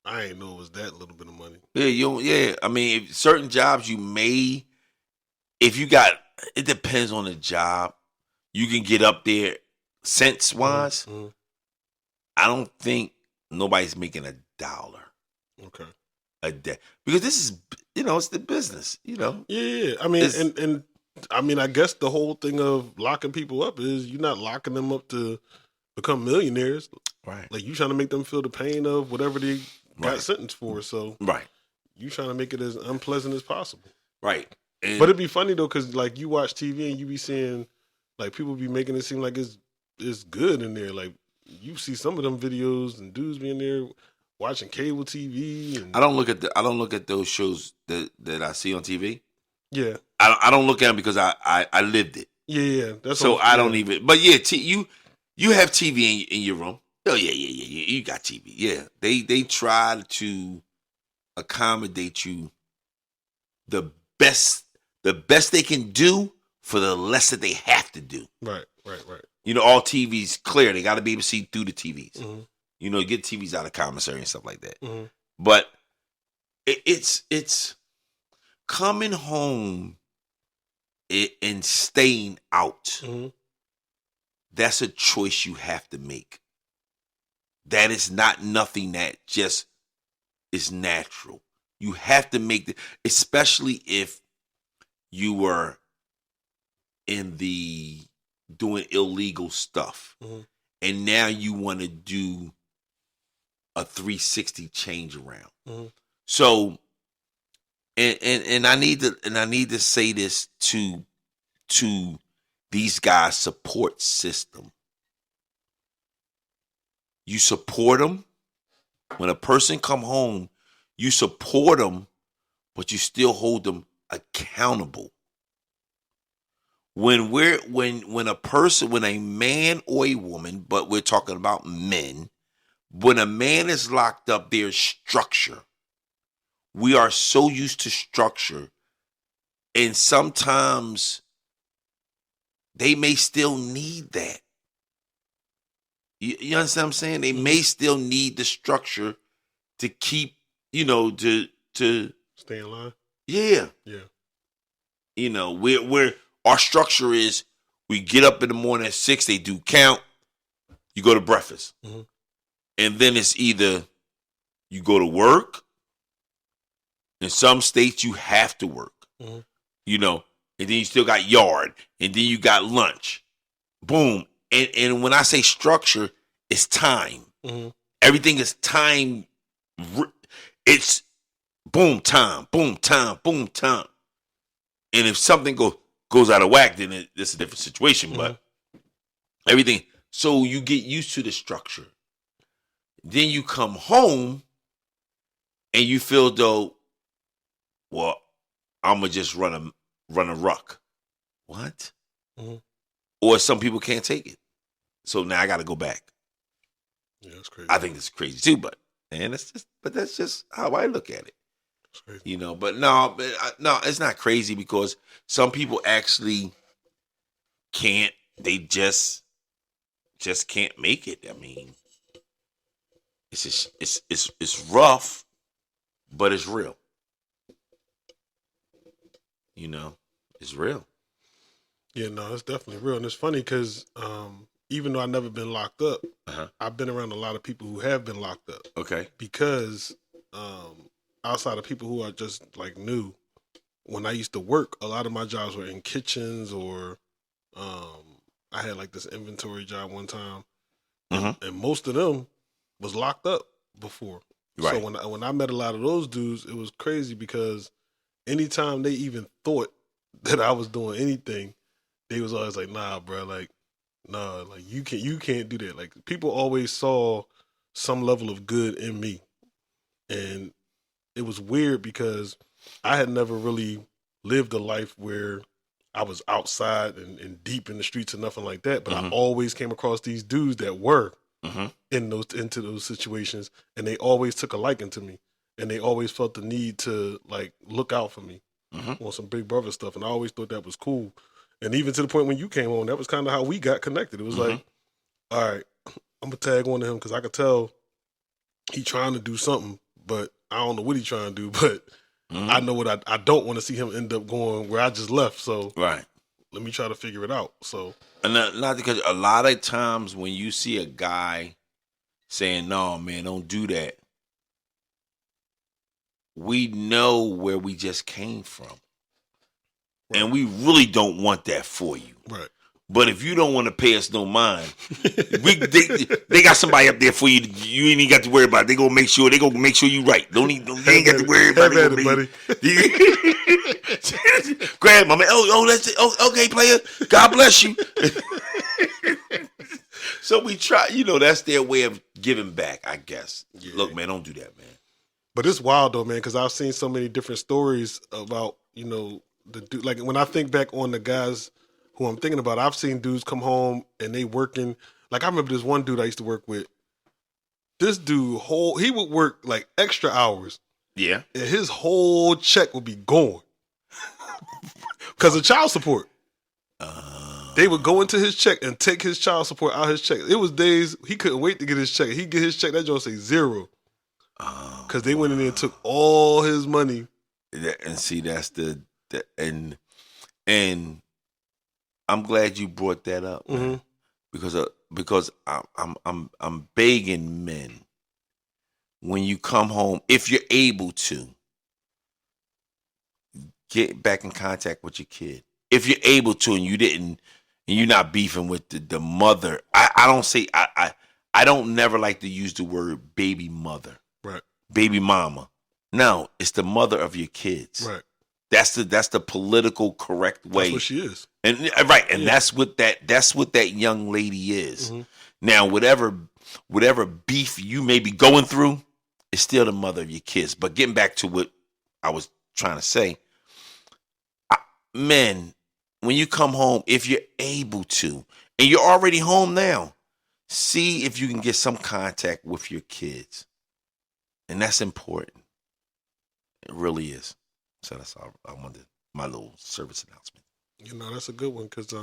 I didn't know it was that little bit of money. Yeah. I mean, if certain jobs you may, it depends on the job. You can get up there cents wise. Mm-hmm. I don't think nobody's making $1 Okay. a day because this is, it's the business, Yeah. I mean, and I mean, I guess the whole thing of locking people up is you're not locking them up to become millionaires. Right. Like you trying to make them feel the pain of whatever they got sentenced for. So right. You trying to make it as unpleasant as possible. Right. But it'd be funny though, because like you watch TV and you be seeing like people be making it seem like it's good in there. Like you see some of them videos and dudes being there watching cable TV. And I don't look at those shows that I see on TV. Yeah. I don't look at them because I lived it. Yeah. That's so I don't even. But yeah, you have TV in your room. Oh yeah. You got TV. Yeah, they try to accommodate you the best they can do for the less that they have to do. Right. All TVs clear. They got to be able to see through the TVs. Mm-hmm. Get TVs out of commissary and stuff like that. Mm-hmm. But it's coming home and staying out. Mm-hmm. That's a choice you have to make. That is not nothing that just is natural. You have to make especially if you were in the doing illegal stuff, and now you want to do a 360 change around. So, and I need to say this to these guys' support system. You support them when a person come home. You support them, but you still hold them accountable. When a man or a woman, but we're talking about men, when a man is locked up, there's structure. We are so used to structure, and sometimes they may still need that. You understand what I'm saying? They may still need the structure to keep, to stay in line. Yeah. We're our structure is we get up in the morning at 6, they do count, you go to breakfast. And then it's either you go to work. In some states you have to work. And then you still got yard, and then you got lunch. Boom. And when I say structure, it's time. Everything is time. It's boom time, boom time, boom time. And if something goes out of whack, then it's a different situation. But everything. So you get used to the structure. Then you come home and you feel though, well, I'm gonna just run a ruck. What? Or some people can't take it. So now I got to go back. Yeah, that's crazy. I think it's crazy too, but that's just how I look at it. That's crazy. But no, it's not crazy because some people actually can't. They just can't make it. I mean, it's rough, but it's real. It's real. Yeah, no, it's definitely real. And it's funny because even though I've never been locked up, I've been around a lot of people who have been locked up. Okay. Because outside of people who are just like new, when I used to work, a lot of my jobs were in kitchens or I had like this inventory job one time. And most of them was locked up before. Right. So when I met a lot of those dudes, it was crazy because anytime they even thought that I was doing anything, they was always like, nah, bro, like, nah, like you can't do that. Like people always saw some level of good in me. And it was weird because I had never really lived a life where I was outside and deep in the streets or nothing like that. But I always came across these dudes that were into those situations, and they always took a liking to me. And they always felt the need to like look out for me on some big brother stuff. And I always thought that was cool. And even to the point when you came on, that was kind of how we got connected. It was like, all right, I'm going to tag on to him because I could tell he trying to do something, but I don't know what he trying to do. But I know what I don't want to see him end up going where I just left. So right, let me try to figure it out. So, and not because a lot of times when you see a guy saying, no, man, don't do that, we know where we just came from. Right. And we really don't want that for you. Right. But if you don't want to pay us no mind, they got somebody up there for you. You ain't even got to worry about it. They gonna make sure you right. They ain't got to worry about it, buddy. Grab my man. Oh, that's it. Oh, okay, player. God bless you. So we try. That's their way of giving back, I guess. Yeah. Look, man, don't do that, man. But it's wild though, man, because I've seen so many different stories about the dude. Like when I think back on the guys who I'm thinking about, I've seen dudes come home and they working. Like I remember this one dude I used to work with. This dude he would work like extra hours, Yeah. and his whole check would be gone because of child support. They would go into his check and take his child support out his check. It was days he couldn't wait to get his check. He'd get his check, that joint say zero. Because they went in there and took all his money. And see, that's and I'm glad you brought that up, man, because I'm begging men, when you come home, if you're able to, get back in contact with your kid. If you're able to, and you're not beefing with the mother. I don't never like to use the word baby mother, right? Baby mama. No, it's the mother of your kids, right? That's the political correct way. That's what she is, and right, and that's what that young lady is. Now, whatever beef you may be going through, is still the mother of your kids. But getting back to what I was trying to say, men, when you come home, if you're able to, and you're already home now, see if you can get some contact with your kids. And that's important. It really is. So that's all I wanted, my little service announcement. That's a good one because,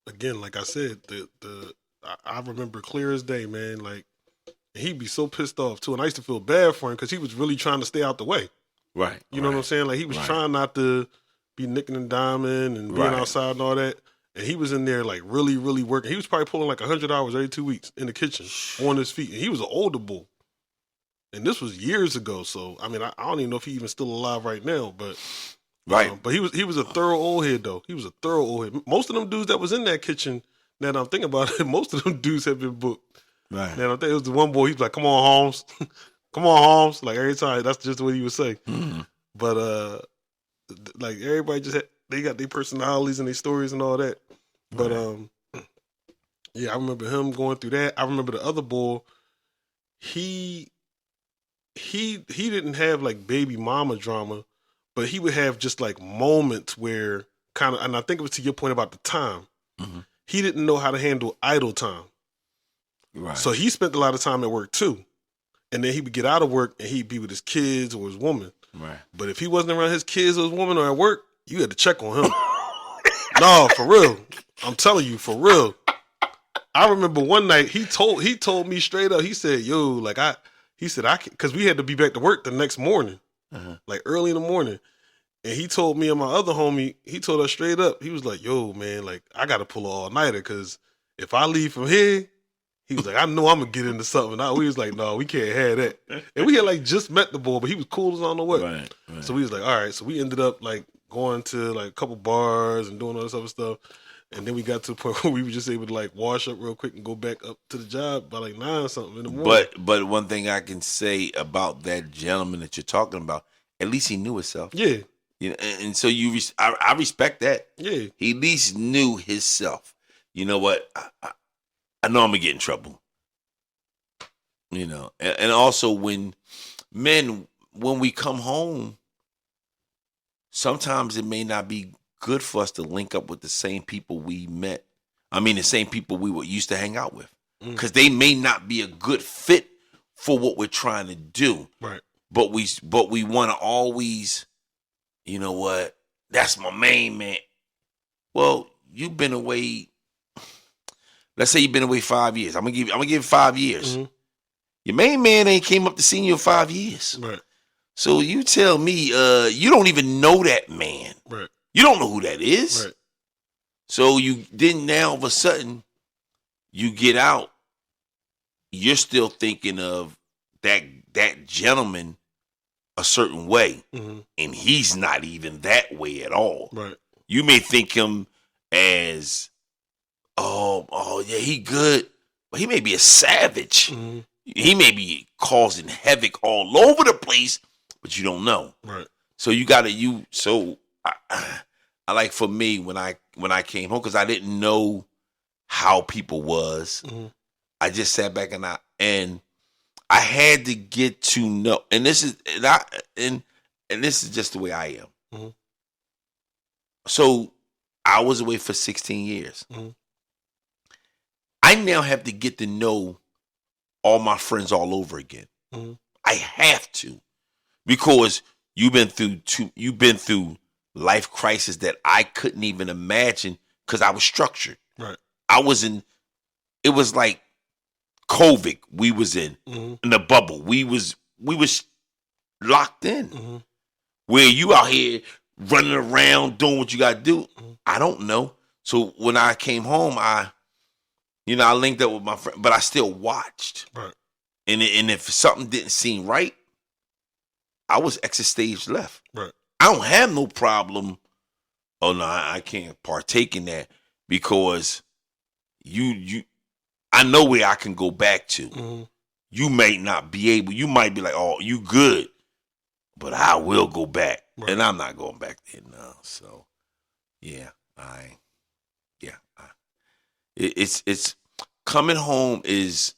again, like I said, I remember clear as day, man. Like, he'd be so pissed off too, and I used to feel bad for him because he was really trying to stay out the way. Right. You know what I'm saying? Like, he was trying not to be nicking and diming and being outside and all that. And he was in there like really, really working. He was probably pulling like 100 hours every 2 weeks in the kitchen on his feet. And he was an older bull. And this was years ago. So, I mean, I don't even know if he's even still alive right now. But but he was a thorough old head, though. He was a thorough old head. Most of them dudes that was in that kitchen, now that I'm thinking about it, most of them dudes have been booked. Right. Now, I think it was the one boy, he was like, come on, Holmes. Come on, Holmes. Like, every time, that's just what he would say. But, like, everybody they got their personalities and their stories and all that. But yeah, I remember him going through that. I remember the other boy, he didn't have like baby mama drama, but he would have just like moments where kind of, and I think it was to your point about the time, he didn't know how to handle idle time. Right. So he spent a lot of time at work too. And then he would get out of work and he'd be with his kids or his woman. Right. But if he wasn't around his kids or his woman or at work, you had to check on him. No, for real. I'm telling you, for real. I remember one night he told me straight up. He said, "Yo, like because we had to be back to work the next morning, like early in the morning." And he told me and my other homie, he told us straight up. He was like, "Yo, man, like I got to pull an all-nighter because if I leave from here," he was like, "I know I'm gonna get into something." And we was like, "No, we can't have that." And we had like just met the boy, but he was cool as I don't know what. Right. So we was like, "All right." So we ended up like going to like a couple bars and doing all this other stuff. And then we got to the point where we were just able to like wash up real quick and go back up to the job by like 9 or something in the morning. But one thing I can say about that gentleman that you're talking about, at least he knew himself. Yeah. And so I respect that. Yeah. He at least knew himself. You know what? I know I'm gonna get in trouble. And also when we come home, sometimes it may not be good for us to link up with the same people we met. I mean, the same people we were used to hang out with, because they may not be a good fit for what we're trying to do. Right. But we want to always, you know what? That's my main man. Well, you've been away. Let's say you've been away 5 years. I'm gonna give it 5 years. Your main man ain't came up to see you in 5 years. Right. So you tell me, you don't even know that man. Right. You don't know who that is. Right. So you then now all of a sudden you get out, you're still thinking of that gentleman a certain way, and he's not even that way at all. Right. You may think him as, oh yeah, he good, but he may be a savage. He may be causing havoc all over the place, but you don't know. Right. So I like, for me, when I came home, because I didn't know how people was, I just sat back and I had to get to know, and this is just the way I am. So I was away for 16 years. I now have to get to know all my friends all over again. Mhm. I have to, because you've been through life crisis that I couldn't even imagine because I was structured. Right. It was like COVID we was in the bubble. We was locked in. Where you out here running around doing what you got to do, I don't know. So when I came home, I linked up with my friend, but I still watched. Right. And if something didn't seem right, I was exit stage left. Right. I don't have no problem. Oh no, I can't partake in that, because I know where I can go back to. You may not be able. You might be like, "Oh, you good," but I will go back, and I'm not going back there now. So, it's coming home it's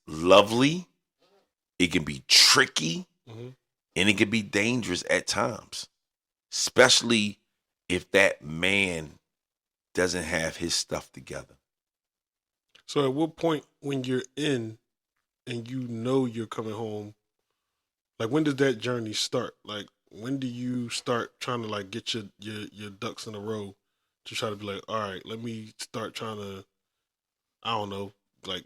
lovely, it can be tricky, and it can be dangerous at times, especially if that man doesn't have his stuff together. So at what point, when you're in and you know you're coming home, like, when does that journey start? Like, when do you start trying to, like, get your ducks in a row to try to be like, all right, let me start trying to, I don't know, like,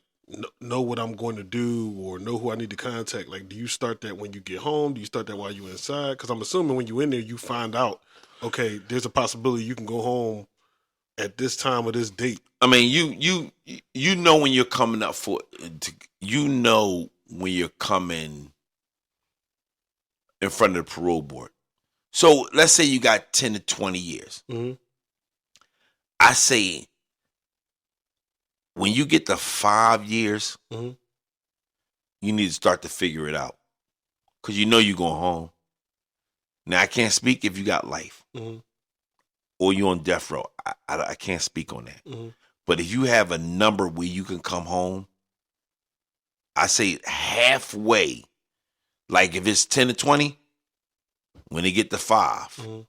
know what I'm going to do, or know who I need to contact? Like, do you start that when you get home? Do you start that while you're inside? Because I'm assuming when you're in there, you find out, okay, there's a possibility you can go home at this time or this date. I mean, you know when you're coming up when you're coming in front of the parole board. So let's say you got 10 to 20 years. I say, when you get to 5 years, you need to start to figure it out, because you know you're going home. Now, I can't speak if you got life or you're on death row. I can't speak on that. But if you have a number where you can come home, I say halfway. Like if it's 10 to 20, when they get to 5,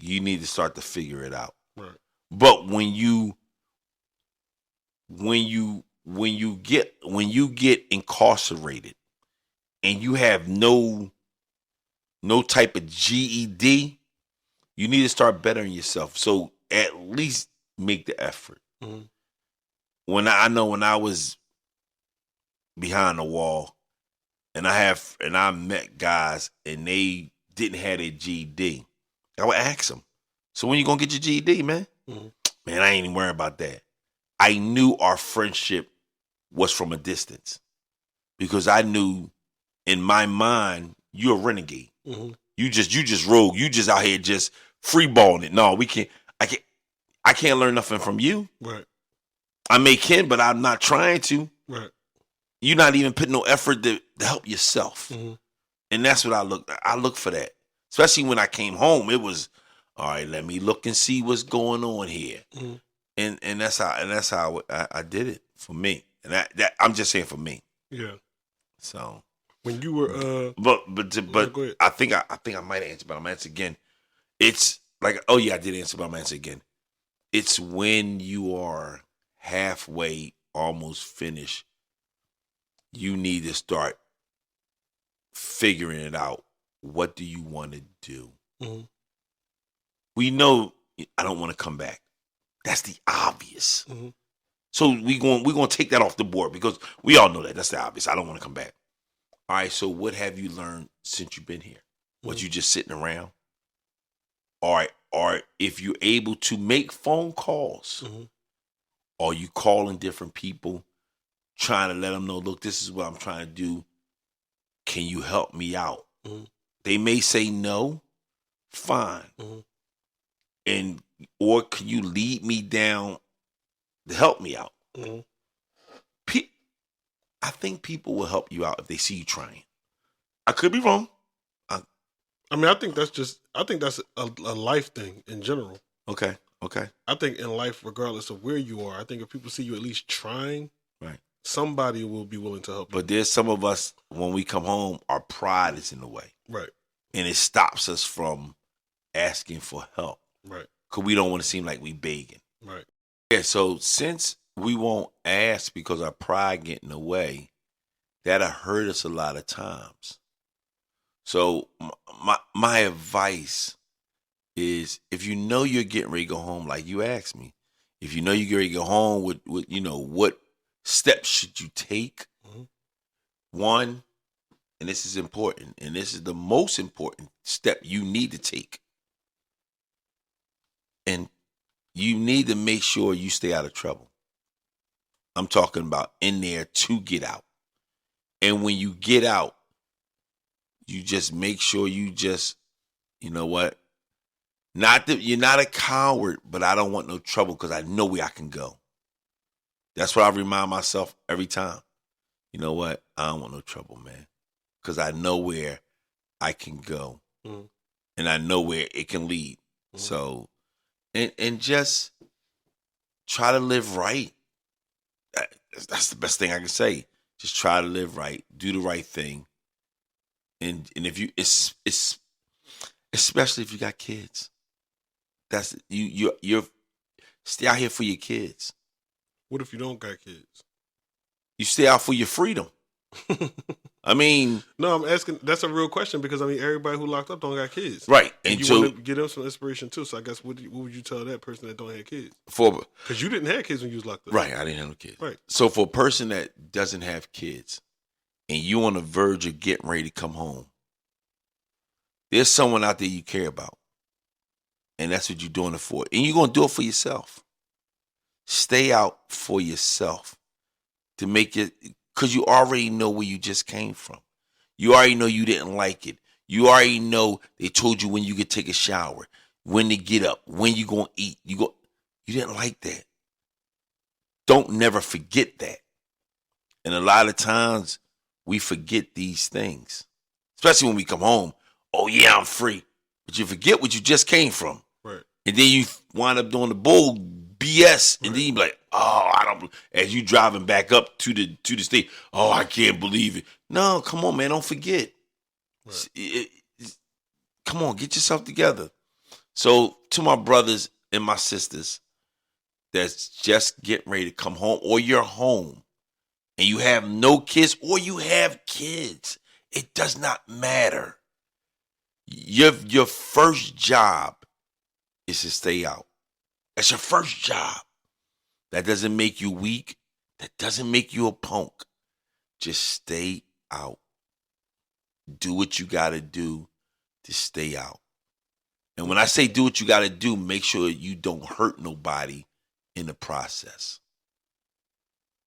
you need to start to figure it out. Right. But when you get incarcerated and you have no type of GED, you need to start bettering yourself. So at least make the effort. When I was behind the wall, and I met guys and they didn't have their GED, I would ask them, "So when you gonna get your GED, man?" Man, I ain't even worried about that. I knew our friendship was from a distance, because I knew in my mind, you're a renegade. You just rogue. You just out here just freeballing it. No, I can't learn nothing from you. Right. I may can, but I'm not trying to. Right. You're not even putting no effort to help yourself. And that's what I look for that. Especially when I came home, it was, all right, let me look and see what's going on here. And that's how I did it for me. And that I'm just saying for me. Yeah. So when you were but go ahead. I think I might answer, but I'm answer again. It's like, oh yeah, I did answer, but I'm answer again. It's when you are halfway, almost finished, you need to start figuring it out. What do you want to do? We know I don't want to come back. That's the obvious. So we're going to take that off the board, because we all know that. That's the obvious. I don't want to come back. All right, so what have you learned since you've been here? Was you just sitting around? All right, or if you're able to make phone calls, are you calling different people, trying to let them know, look, this is what I'm trying to do. Can you help me out? They may say no. Fine. Or can you lead me down to help me out? I think people will help you out if they see you trying. I could be wrong. I mean, I think that's a life thing in general. Okay. I think in life, regardless of where you are, I think if people see you at least trying, right, somebody will be willing to help you. But there's some of us, when we come home, our pride is in the way. Right. And it stops us from asking for help. Right. Because we don't want to seem like we begging. Right. Yeah, so since we won't ask because our pride get in the way. That'll hurt us a lot of times. So my advice is, if you know you're getting ready to go home, like you asked me, if you know you're getting ready to go home, what steps should you take? Mhm. One, and this is important, and this is the most important step you need to take, and you need to make sure you stay out of trouble. I'm talking about in there to get out. And when you get out, you just make sure you just, you know what? Not that you're not a coward, but I don't want no trouble because I know where I can go. That's what I remind myself every time. You know what? I don't want no trouble, man, because I know where I can go, Mhm. and I know where it can lead. Mhm. So, and just try to live right. That's the best thing I can say. Just try to live right, do the right thing, and if you, it's especially if you got kids. That's you're stay out here for your kids. What if you don't got kids? You stay out for your freedom. I mean, No, I'm asking. That's a real question because I mean, everybody who locked up don't got kids, right? and And you so want to give them some inspiration too. So I guess what would you tell that person that don't have kids? for Because you didn't have kids when you was locked up, right, I didn't have no kids. right? So for a person that doesn't have kids, and you on the verge of getting ready to come home, there's someone out there you care about, and that's what you're doing it for, and you're gonna do it for yourself. Stay out for yourself to make it, because you already know where you just came from. You already know you didn't like it. You already know they told you when you could take a shower, when to get up, when you gonna eat. You didn't like that. Don't never forget that. And a lot of times we forget these things, especially when we come home. Oh yeah, I'm free, but you forget what you just came from, Right. and then you wind up doing the bull BS, and Right. then you be like, oh, I don't. As you driving back up to the state, oh, I can't believe it. No, come on, man, don't forget. Right. Come on, get yourself together. So to my brothers and my sisters that's just getting ready to come home, or you're home and you have no kids, or you have kids, it does not matter. Your first job is to stay out. That's your first job. That doesn't make you weak. That doesn't make you a punk. Just stay out. Do what you got to do to stay out. And when I say do what you got to do, make sure you don't hurt nobody in the process.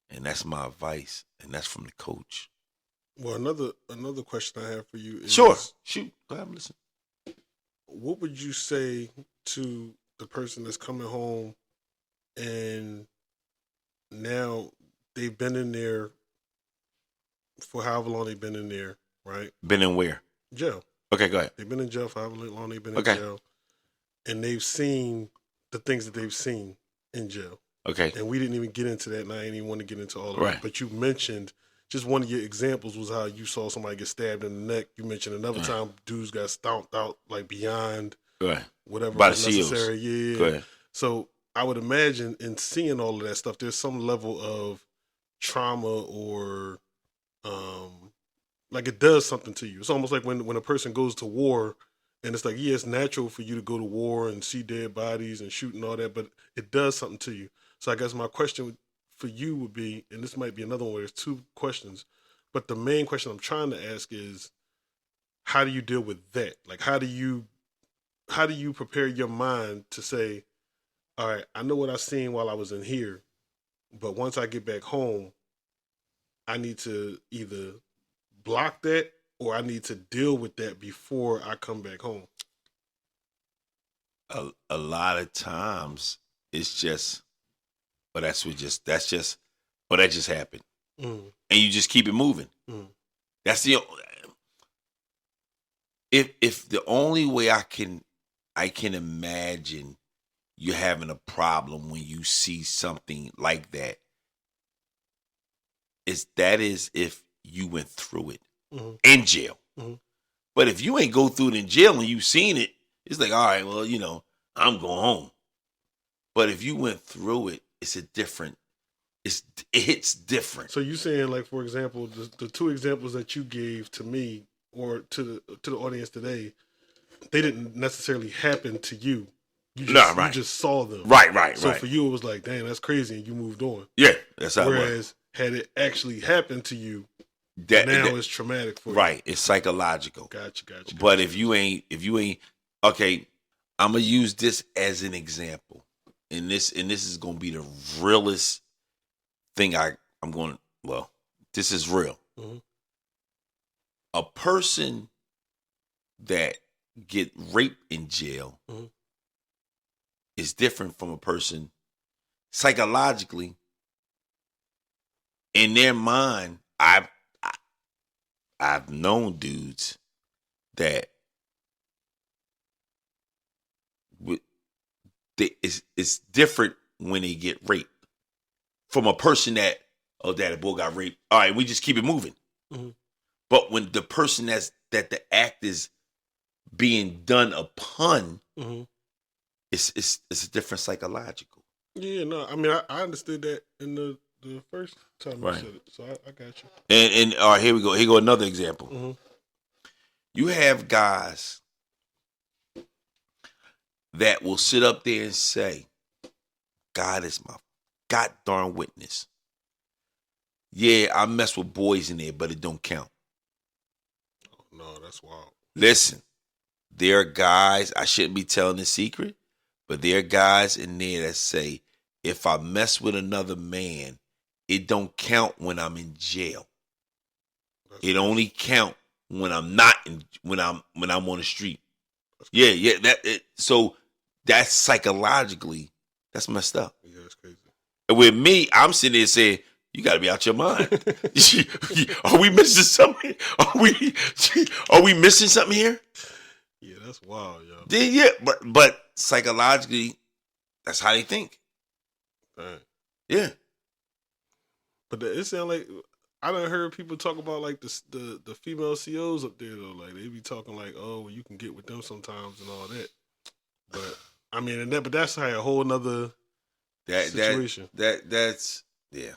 And that's my advice. And that's from the coach. Well, another question I have for you is, Sure. Shoot. Go ahead and listen. what would you say to the person that's coming home and now they've been in there for however long they've been in there, right? Been in where? Jail. Okay, go ahead. They've been in jail for however long they've been in Okay. jail, and they've seen the things that they've seen in jail. Okay. And we didn't even get into that, and I didn't even want to get into all of Right. it. But you mentioned, just one of your examples was how you saw somebody get stabbed in the neck. You mentioned another Right. time dudes got stomped out like beyond Go ahead. whatever By was the seals. necessary. Yeah. Go ahead. So I would imagine in seeing all of that stuff, there's some level of trauma or like it does something to you. It's almost like when a person goes to war and it's like, yeah, it's natural for you to go to war and see dead bodies and shoot and all that, but it does something to you. So I guess my question for you would be, and this might be another one where there's two questions, but the main question I'm trying to ask is, how do you deal with that? Like, how do you prepare your mind to say, all right, I know what I seen while I was in here, but once I get back home, I need to either block that or I need to deal with that before I come back home. A lot of times it's just, but that just happened. Mm. And you just keep it moving. Mm. That's the, if the only way I can imagine you having a problem when you see something like that is if you went through it in jail. But if you ain't go through it in jail and you seen it, it's like, all right, well, I'm going home. But if you went through it, it's a different it hits different. So you saying, like, for example, the two examples that you gave to me or to the audience today, they didn't necessarily happen to you. You just saw them. Right. So for you, it was like, damn, that's crazy, and you moved on. Yeah, that's how it was. Whereas had it actually happened to you, it's traumatic for you. Right, it's psychological. Gotcha. But if you ain't, okay, I'm gonna use this as an example, and this is gonna be the realest thing I'm going. Well, this is real. Mm-hmm. A person that get raped in jail mm-hmm. is different from a person psychologically. In their mind, I've known dudes that it's different when they get raped from a person that a boy got raped. All right, we just keep it moving. Mm-hmm. But when the person that the act is being done upon, mm-hmm. it's a different psychological. Yeah, no, I mean I understood that in the first time you said it, so I got you. And all right, here we go. Here go another example. Mm-hmm. You have guys that will sit up there and say, God is my god darn witness. Yeah, I mess with boys in there, but it don't count. Oh, no, that's wild. Listen, there are guys, I shouldn't be telling the secret, but there are guys in there that say, if I mess with another man, it don't count when I'm in jail. It only count when I'm not when I'm on the street. Yeah. So that's psychologically, that's messed up. Yeah, that's crazy. And with me, I'm sitting there saying, you got to be out your mind. Are we missing something? Are we missing something here? Yeah, that's wild, yo. Yeah, but psychologically, that's how they think. Right. Yeah. But it sounds like I done heard people talk about like the female COs up there though. Like they be talking like, oh, well, you can get with them sometimes and all that. But I mean, but that's how a whole nother situation. That's yeah.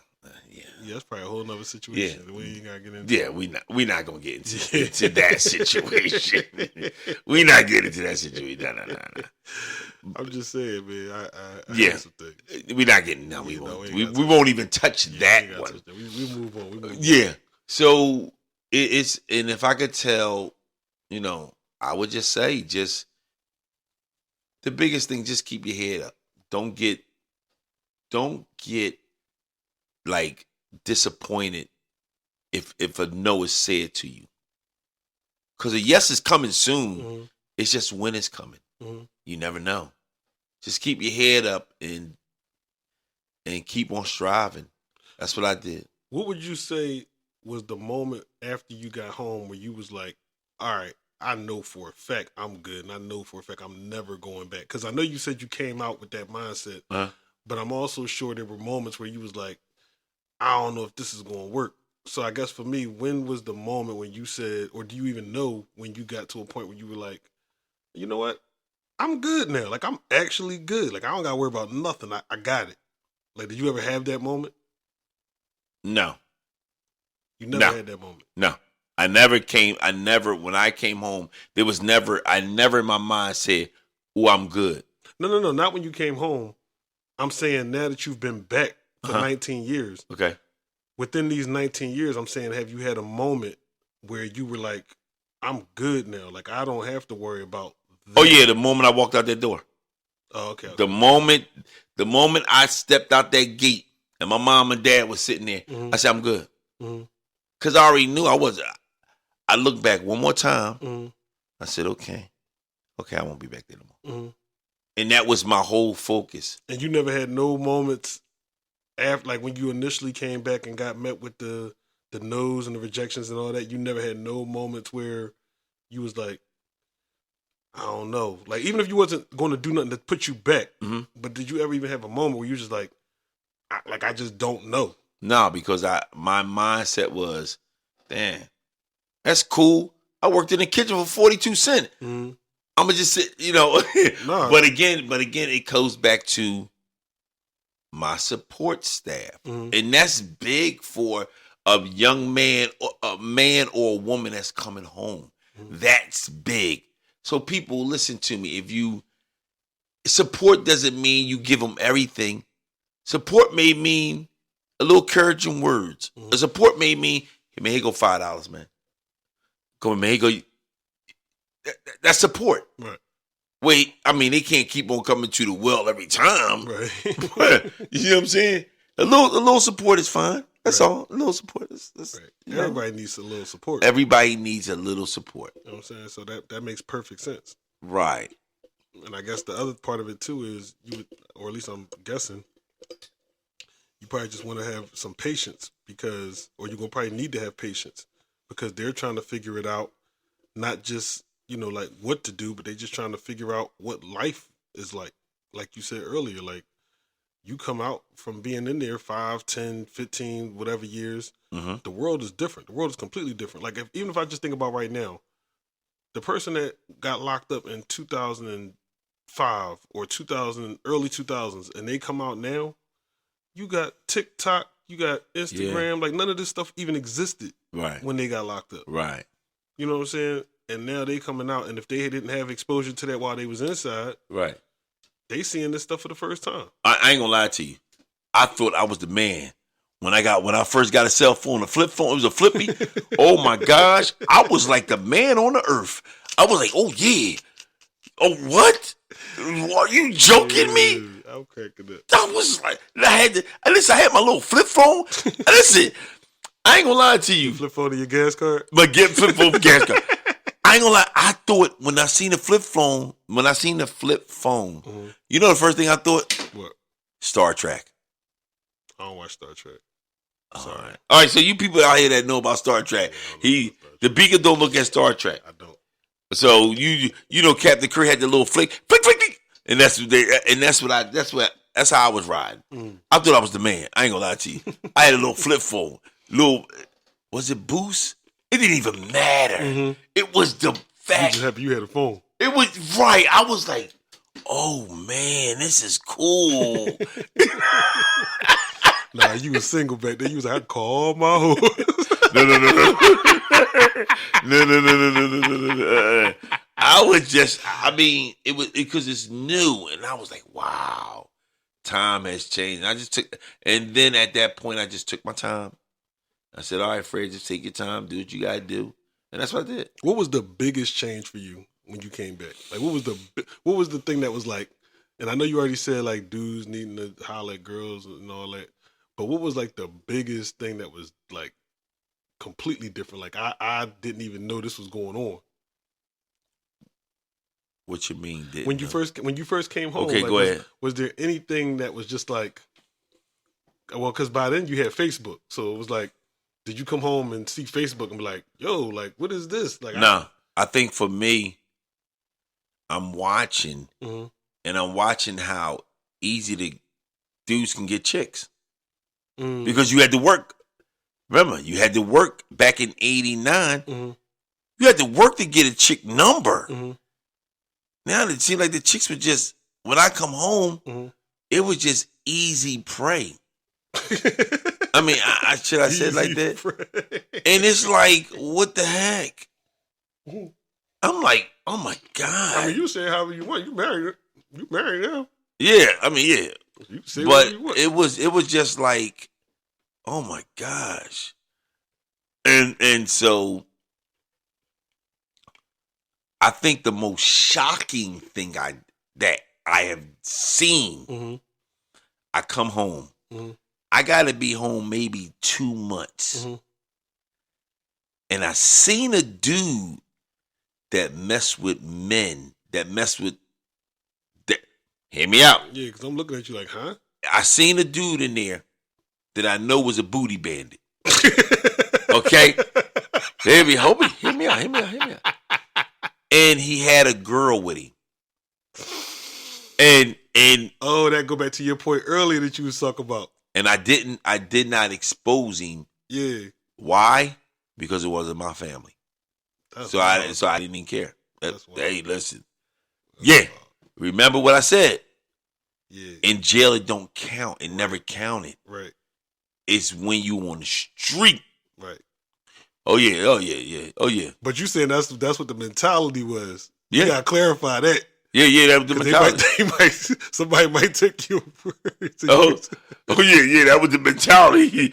Yeah, that's probably a whole nother situation. Yeah. We ain't gotta get into. Yeah, we not gonna get into that situation. We not getting into that situation. No. I'm just saying, man. I yeah, some things. We're not getting. No, we won't. We won't even touch that one. Touch that. We move on. Yeah. So it's and if I could tell, I would just say, just the biggest thing, just keep your head up. Don't get like disappointed if a no is said to you, because a yes is coming soon. Mm-hmm. It's just when it's coming. Mm-hmm. You never know. Just keep your head up and keep on striving. That's what I did. What would you say was the moment after you got home where you was like, all right, I know for a fact I'm good, and I know for a fact I'm never going back? Because I know you said you came out with that mindset, but I'm also sure there were moments where you was like, I don't know if this is going to work. So I guess for me, when was the moment when you said, or do you even know when you got to a point where you were like, you know what? I'm good now. Like, I'm actually good. Like, I don't got to worry about nothing. I got it. Like, did you ever have that moment? No. You never had that moment? No. When I came home, I never in my mind said, oh, I'm good. No. Not when you came home. I'm saying now that you've been back for 19 years. Okay. Within these 19 years, I'm saying, have you had a moment where you were like, I'm good now. Like, I don't have to worry about that. Oh, yeah, the moment I walked out that door. Oh, okay. The moment I stepped out that gate and my mom and dad was sitting there, I said, I'm good. Because I already knew I wasn't. I looked back one more time. I said, okay, I won't be back there no more. And that was my whole focus. And you never had no moments after, like when you initially came back and got met with the no's and the rejections and all that, you never had no moments where you was like, I don't know. Like, even if you wasn't going to do nothing to put you back, but did you ever even have a moment where you just like, I just don't know? No, because my mindset was, damn, that's cool. I worked in the kitchen for 42 cents. I'm gonna just sit, Nah. But again, it goes back to my support staff. Mhm. And that's big for a young man or a woman that's coming home. Mhm. That's big. So people, listen to me. If you support doesn't mean you give them everything. Support may mean a little encouraging words. Mhm. A support may mean, hey man, here go $5, man. Go man, here go. That's support. Right. Wait, I mean, they can't keep on coming to the well every time. Right. But, you know what I'm saying? A little support is fine. That's Right. all. A little support is. Right. You know, Everybody needs a little support. everybody needs a little support. You know what I'm saying? So that makes perfect sense. Right. And I guess the other part of it too is you would, or at least I'm guessing, you probably just want to have some patience or you're gonna probably need to have patience because they're trying to figure it out, not just like what to do, but they're just trying to figure out what life is like. Like you said earlier, like you come out from being in there 5, 10, 15, whatever years, Mm-hmm. the world is different. The world is completely different. Like even if I just think about right now, the person that got locked up in 2005 or early 2000s, and they come out now, you got TikTok, you got Instagram, like none of this stuff even existed Right. when they got locked up. Right. You know what I'm saying? And now they coming out, and if they didn't have exposure to that while they was inside, Right. they seeing this stuff for the first time. I ain't gonna lie to you. I thought I was the man when I first got a cell phone, a flip phone. It was a flippy. Oh my gosh, I was like the man on the earth. I was like, oh yeah. Oh what? Are you joking me? I'm cracking up. I was like, I had my little flip phone. Listen, I ain't gonna lie to you. Flip phone to your gas card? But get flip phone gas card. I ain't gonna lie. I thought when I seen the flip phone, you know the first thing I thought? What? Star Trek. I don't watch Star Trek. All Sorry. right. All right, so you people out here that know about Star Trek, the Beacon don't look at Star Trek. I don't. So you know Captain Kirk had the little flick, and that's how I was riding. I thought I was the man. I ain't gonna lie to you. I had a little flip phone. Was it Boost? It didn't even matter. Mhm. It was the You fact. just happy you had a phone. It was right. I was like, oh man, this is cool. Nah, you was single back then. You was like, I call my hoe. No. No. I was just, it was because it's new, and I was like, wow, time has changed. And then at that point, I just took my time. I said, all right, Fred, just take your time, do what you gotta do, and that's what I did. What was the biggest change for you when you came back? Like, what was the thing that was like? And I know you already said like dudes needing to holler at girls and all that, but what was like the biggest thing that was like completely different? Like I didn't even know this was going on. What you mean? When you first came home, Okay, like, go ahead. Was there anything that was just like, well, because by then you had Facebook, so it was like, did you come home and see Facebook and be like, yo, like, what is this? Like, No, I think for me, I'm watching, Mhm. and I'm watching how easy the dudes can get chicks Mm. because you had to work. Remember, you had to work back in '89. Mhm. You had to work to get a chick number. Mhm. Now it seemed like the chicks were just, when I come home, Mhm. it was just easy prey. I mean, should I say it like that? And it's like, what the heck? Mhm. I'm like, oh my God. I mean, you say however you want. You married now. Yeah, I mean, yeah. You say But whatever you want. it was just like, oh my gosh. And so I think the most shocking thing that I have seen, Mhm. I come home. Mhm. I gotta be home maybe 2 months. Mhm. And I seen a dude that mess with men, hear me out. Yeah, because I'm looking at you like, huh? I seen a dude in there that I know was a booty bandit. Okay? Hear me out. And he had a girl with him. And Oh, that go back to your point earlier that you was talking about. and I did not expose him. Yeah. Why? Because it wasn't my family. That's So wild. I didn't even care. That's wild. Hey, listen. That's Yeah. wild. Remember what I said. Yeah. In jail, it don't count. It never counted. Right. It's when you on the street. Right. Oh yeah. Oh yeah. Yeah. Oh yeah. But you saying that's what the mentality was. You Yeah. gotta clarify that. Yeah. Yeah. That was the mentality. Somebody might take you. Oh yeah. Yeah. That was the mentality.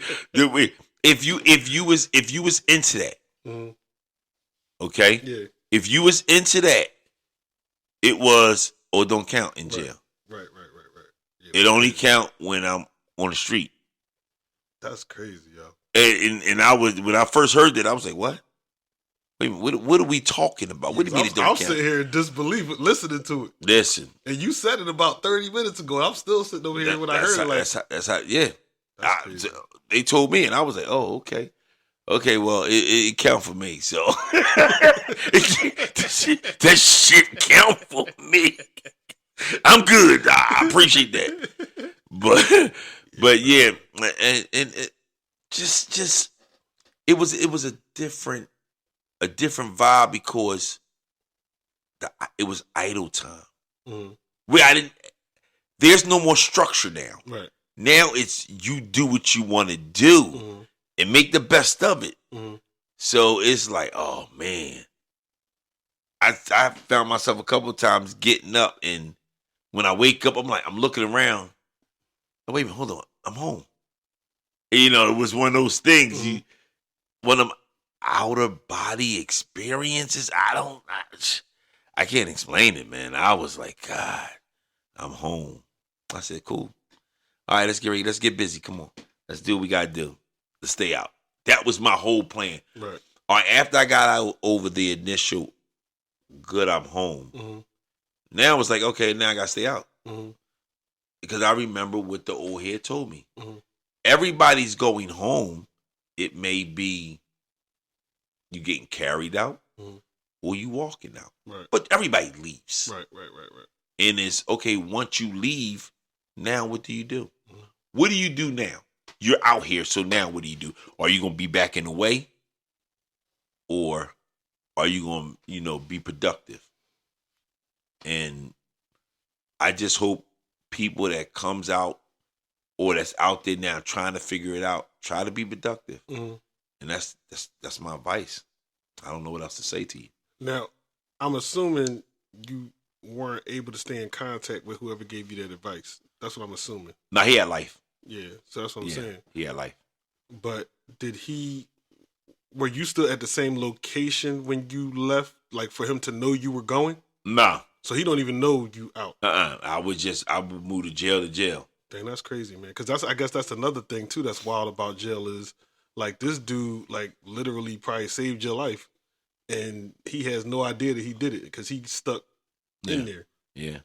If you was into that, mm-hmm. okay. Yeah. If you was into that, it was or don't count in jail. Right. Yeah, it only count when I'm on the street. That's crazy, yo. And I was when I first heard that, I was like, "What? Wait a minute, what are we talking about? What do you mean it don't count?" I'm sitting here in disbelief listening to it. Listen, and you said it about 30 minutes ago. I'm still sitting over here when I heard it. That's how. Yeah, they told me, and I was like, "Oh, okay." Okay, well, it count for me, so that shit count for me. I'm good. I appreciate that, but yeah, and it just it was a different vibe because it was idle time. Mm-hmm. Where there's no more structure now. Right now, it's you do what you want to do. Mm-hmm. And make the best of it. Mm-hmm. So it's like, oh man. I found myself a couple of times getting up, and when I wake up, I'm looking around. Oh, wait a minute, hold on. I'm home. And, it was one of those things. Mm-hmm. One of them outer body experiences. I can't explain it, man. I was like, God, I'm home. I said, cool. All right, let's get ready. Let's get busy. Come on. Let's do what we got to do. To stay out. That was my whole plan. Right. All right, after I got out over the initial good, I'm home. Mm-hmm. Now it was like, okay, now I got to stay out. Mm-hmm. Because I remember what the old head told me. Mm-hmm. Everybody's going home. It may be you getting carried out or you walking out. Right. But everybody leaves. Right. And it's, okay, once you leave, now what do you do? Mm-hmm. What do you do now? You're out here, so now what do you do? Are you going to be back in the way? Or are you going to, be productive? And I just hope people that comes out or that's out there now trying to figure it out, try to be productive. Mm-hmm. And that's my advice. I don't know what else to say to you. Now, I'm assuming you weren't able to stay in contact with whoever gave you that advice. That's what I'm assuming. No, he had life. Yeah, so that's what I'm saying. He had life. But were you still at the same location when you left, like for him to know you were going? Nah. So he don't even know you out? I would move to jail. Dang, that's crazy, man. Because I guess that's another thing, too, that's wild about jail is, like, this dude, like, literally probably saved your life, and he has no idea that he did it because he's stuck in there. Yeah.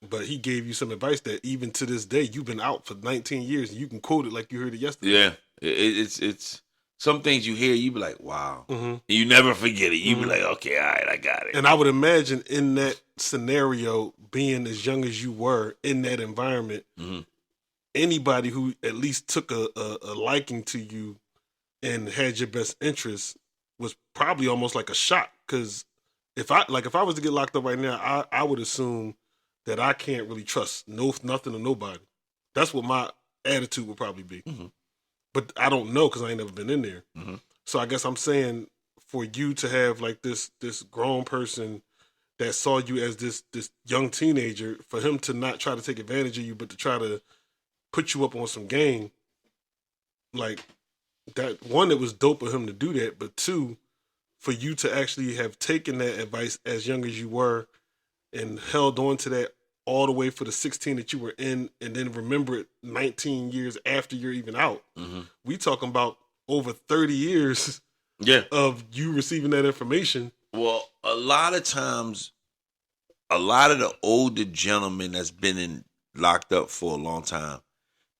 But he gave you some advice that even to this day, you've been out for 19 years and you can quote it like you heard it yesterday. Yeah. It's some things you hear, you be like, wow. Mm-hmm. You never forget it. You be like, okay, all right, I got it. And I would imagine in that scenario, being as young as you were in that environment, anybody who at least took a liking to you and had your best interest was probably almost like a shock. Because if I was to get locked up right now, I would assume that I can't really trust nothing or nobody. That's what my attitude would probably be. Mm-hmm. But I don't know because I ain't never been in there. Mm-hmm. So I guess I'm saying for you to have like this grown person that saw you as this young teenager, for him to not try to take advantage of you, but to try to put you up on some game, like that, one, it was dope of him to do that, but two, for you to actually have taken that advice as young as you were and held on to that all the way for the 16 that you were in, and then remember it 19 years after you're even out. Mm-hmm. We talking about over 30 years of you receiving that information. Well, a lot of times, a lot of the older gentlemen that's been locked up for a long time,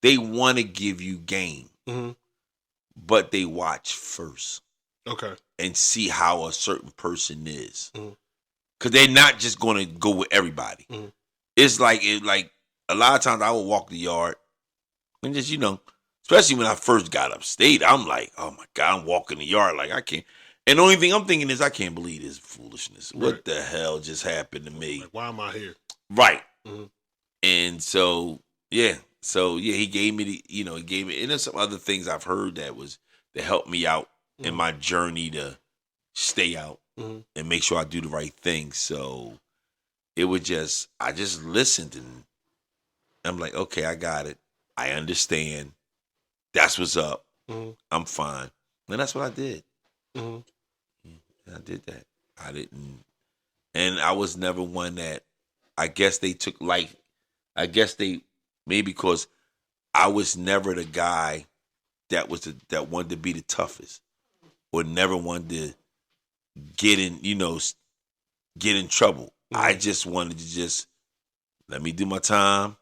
they want to give you game, but they watch first. Okay. And see how a certain person is. Because they're not just going to go with everybody. It's like a lot of times I would walk the yard and just, especially when I first got upstate, I'm like, oh my God, I'm walking the yard like I can't. And the only thing I'm thinking is I can't believe this foolishness. Right. What the hell just happened to me? Like, why am I here? Right. And so yeah, he gave me and there's some other things I've heard that helped me out in my journey to stay out and make sure I do the right thing. So I just listened, and I'm like, okay, I got it. I understand. That's what's up. I'm fine. And that's what I did. I did that. I didn't, and I was never one that, I guess they took maybe because I was never the guy that wanted to be the toughest, or never wanted to get in trouble. I just wanted to just let me do my time.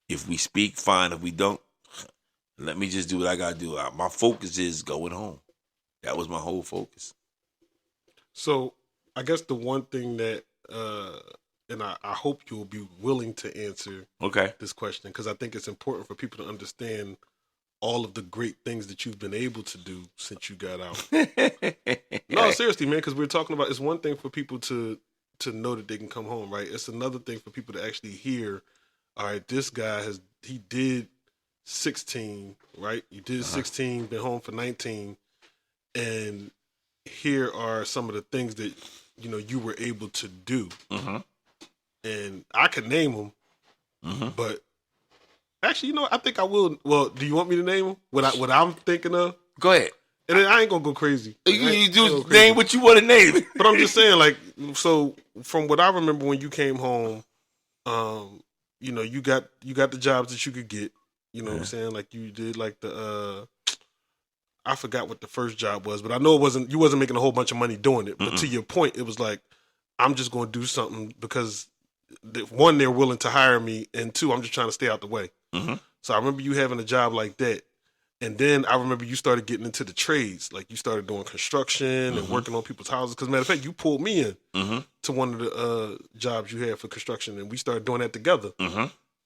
If we speak, fine. If we don't, let me just do what I gotta do. My focus is going home. That was my whole focus. So I guess the one thing that, and I hope you'll be willing to answer this question, because I think it's important for people to understand all of the great things that you've been able to do since you got out. No, seriously, man, because we're talking about, it's one thing for people to know that they can come home, right? It's another thing for people to actually hear, all right, this guy he did 16, right? You did 16, been home for 19, and here are some of the things that, you were able to do. And I could name them, but actually, I think I will. Well, do you want me to name them? What I'm thinking of? Go ahead. And then I ain't gonna go crazy. You do name what you want to name. But I'm just saying, like, so from what I remember when you came home, you got the jobs that you could get. You know what I'm saying? Like, you did like the I forgot what the first job was, but I know you wasn't making a whole bunch of money doing it. But to your point, it was like, I'm just gonna do something because one, they're willing to hire me, and two, I'm just trying to stay out the way. So I remember you having a job like that. And then I remember you started getting into the trades. Like, you started doing construction and working on people's houses. Because, matter of fact, you pulled me in to one of the jobs you had for construction, and we started doing that together.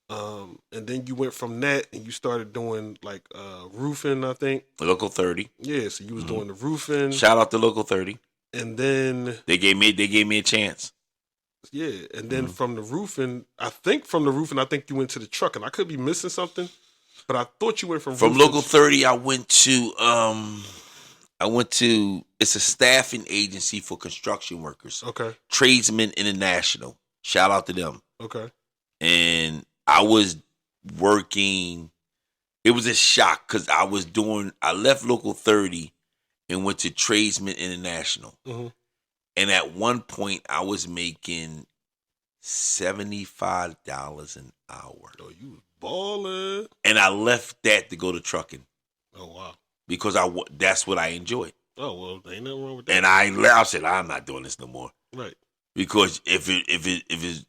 And then you went from that, and you started doing, like, roofing, I think. Local 30. Yeah, so you was doing the roofing. Shout out to Local 30. And then they gave me a chance. Yeah, and then from the roofing, I think you went to the truck, and I could be missing something. But I thought you went from Local 30. I went to it's a staffing agency for construction workers. Okay. Tradesmen International. Shout out to them. Okay. And I was working. It was a shock because I left Local 30 and went to Tradesmen International. And at one point I was making $75 an hour. Oh, you was balling. And I left that to go to trucking. Oh, wow. Because that's what I enjoyed. Oh, well, ain't nothing wrong with that. And I said, I'm not doing this no more. Right. Because if the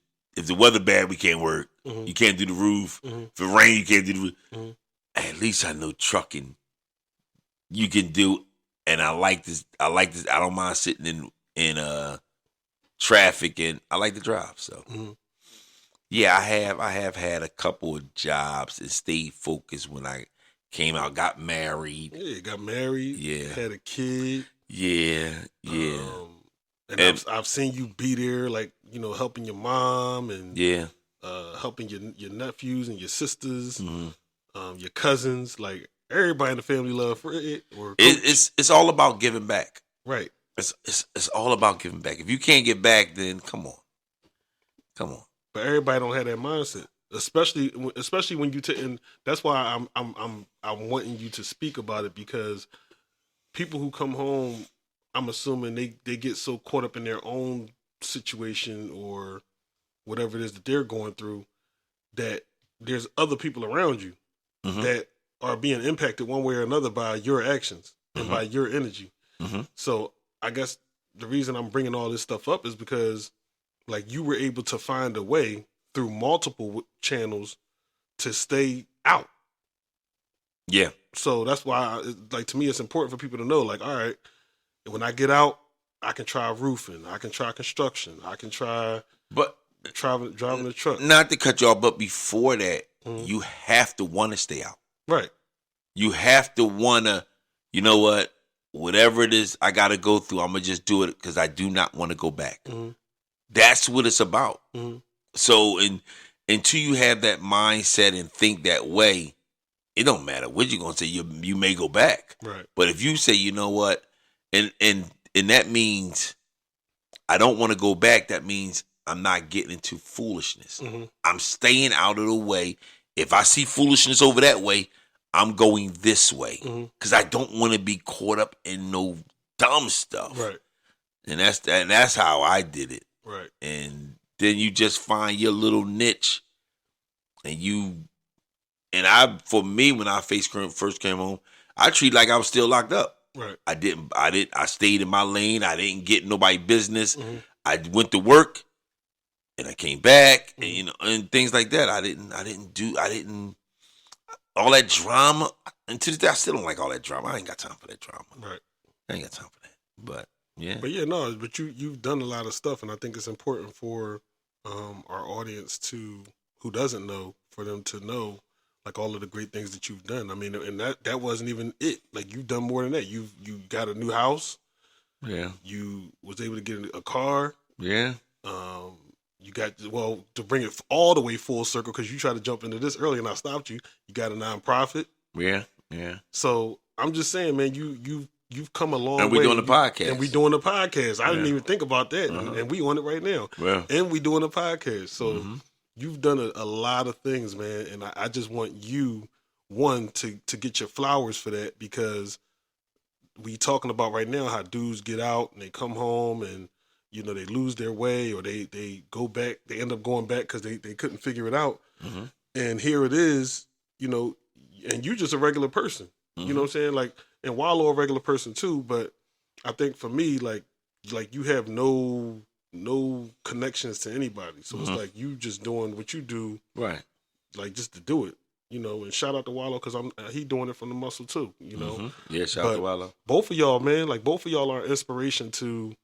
weather bad, we can't work. You can't do the roof. If it rain, you can't do the roof. At least I know trucking you can do. And I like this. I don't mind sitting in traffic, and I like to drive. So yeah, I have had a couple of jobs and stayed focused when I came out. Got married. Yeah, got married. Yeah, had a kid. Yeah. And I've seen you be there, like, helping your mom and helping your nephews and your sisters, your cousins, like everybody in the family love Fred. It's all about giving back. Right. It's all about giving back. If you can't give back, then come on. But everybody don't have that mindset, especially when you and that's why I'm wanting you to speak about it, because people who come home, I'm assuming they get so caught up in their own situation or whatever it is that they're going through that there's other people around you that are being impacted one way or another by your actions and by your energy. So I guess the reason I'm bringing all this stuff up is because, like, you were able to find a way through multiple channels to stay out. Yeah. So that's why, to me, it's important for people to know, like, all right, when I get out, I can try roofing, I can try construction, I can try driving a truck. Not to cut you off, but before that, you have to want to stay out. Right. You have to want to, you know what? Whatever it is I got to go through, I'm going to just do it because I do not want to go back. That's what it's about. So, until you have that mindset and think that way, it don't matter what you're gonna say. You may go back, Right. but if you say, you know what, and that means I don't want to go back. That means I'm not getting into foolishness. Mm-hmm. I'm staying out of the way. If I see foolishness over that way, I'm going this way because I don't want to be caught up in no dumb stuff. Right. And that's how I did it. Right. And then you just find your little niche, for me, when I first came home, I treat like I was still locked up. Right. I stayed in my lane. I didn't get nobody business. Mm-hmm. I went to work and I came back and, and things like that. I didn't all that drama. And to this day, I still don't like all that drama. I ain't got time for that drama. Right. I ain't got time for that. But yeah. But yeah, no, but you've done a lot of stuff, and I think it's important for our audience who doesn't know, for them to know like all of the great things that you've done. I mean, and that wasn't even it. Like, you've done more than that. You got a new house. Yeah. You was able to get a car. Yeah. You got, to bring it all the way full circle, because you tried to jump into this early and I stopped you. You got a nonprofit. Yeah. Yeah. So I'm just saying, man, you've come a long way. And we're doing the podcast. And we doing the podcast. I didn't even think about that. And we on it right now. Well. And we doing a podcast. So you've done a lot of things, man. And I just want you, one, to get your flowers for that, because we talking about right now how dudes get out and they come home and, they lose their way, or they go back. They end up going back because they couldn't figure it out. Mm-hmm. And here it is, and you just a regular person. You know what I'm saying? Like, and Wallow a regular person too, but I think for me, like you have no connections to anybody. So it's like you just doing what you do. Right. Like, just to do it. And shout out to Wallow, because he doing it from the muscle too, Yeah, shout out to Wallow. Both of y'all, man, like both of y'all are inspiration to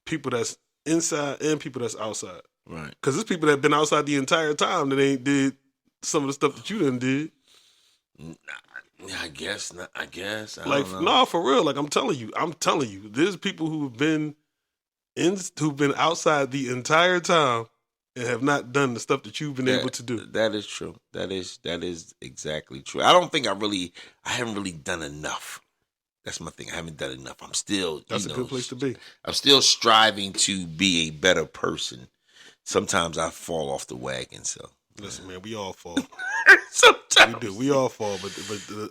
people that's inside and people that's outside. Right. Because there's people that have been outside the entire time that ain't did some of the stuff that you done did. I guess not. I don't know. No, for real. Like, I'm telling you, there's people who've been outside the entire time and have not done the stuff that you've been able to do. That is true. That is exactly true. I don't think I haven't really done enough. That's my thing. I haven't done enough. I'm still. That's a good place to be. I'm still striving to be a better person. Sometimes I fall off the wagon. So listen, man, we all fall. Sometimes we do. We all fall. But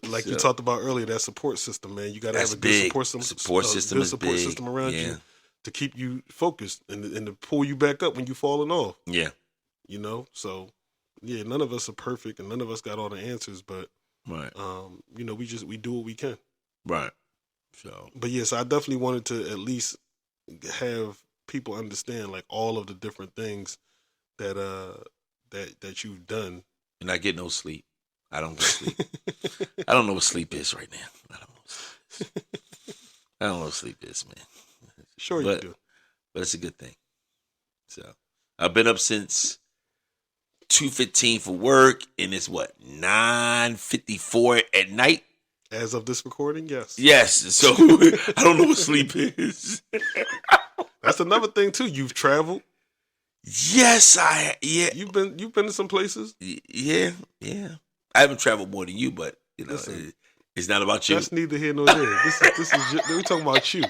like you talked about earlier, that support system, man. You got to have a good support system. Good support system around you to keep you focused and to pull you back up when you're falling off. Yeah. So yeah, none of us are perfect and none of us got all the answers, but right. We do what we can. Right. So, but yes, I definitely wanted to at least have people understand like all of the different things that you've done. And I get no sleep. I don't get sleep. I don't know what sleep is right now. I don't know what sleep is, man. Sure you do. But it's a good thing. So I've been up since 2:15 for work, and it's 9:54 at night. As of this recording, yes. Yes. So I don't know what sleep is. That's another thing too. You've traveled. Yes, yeah. You've been to some places. Yeah. I haven't traveled more than you, but Listen, it's not about you. That's neither here nor there. This is we're talking about you.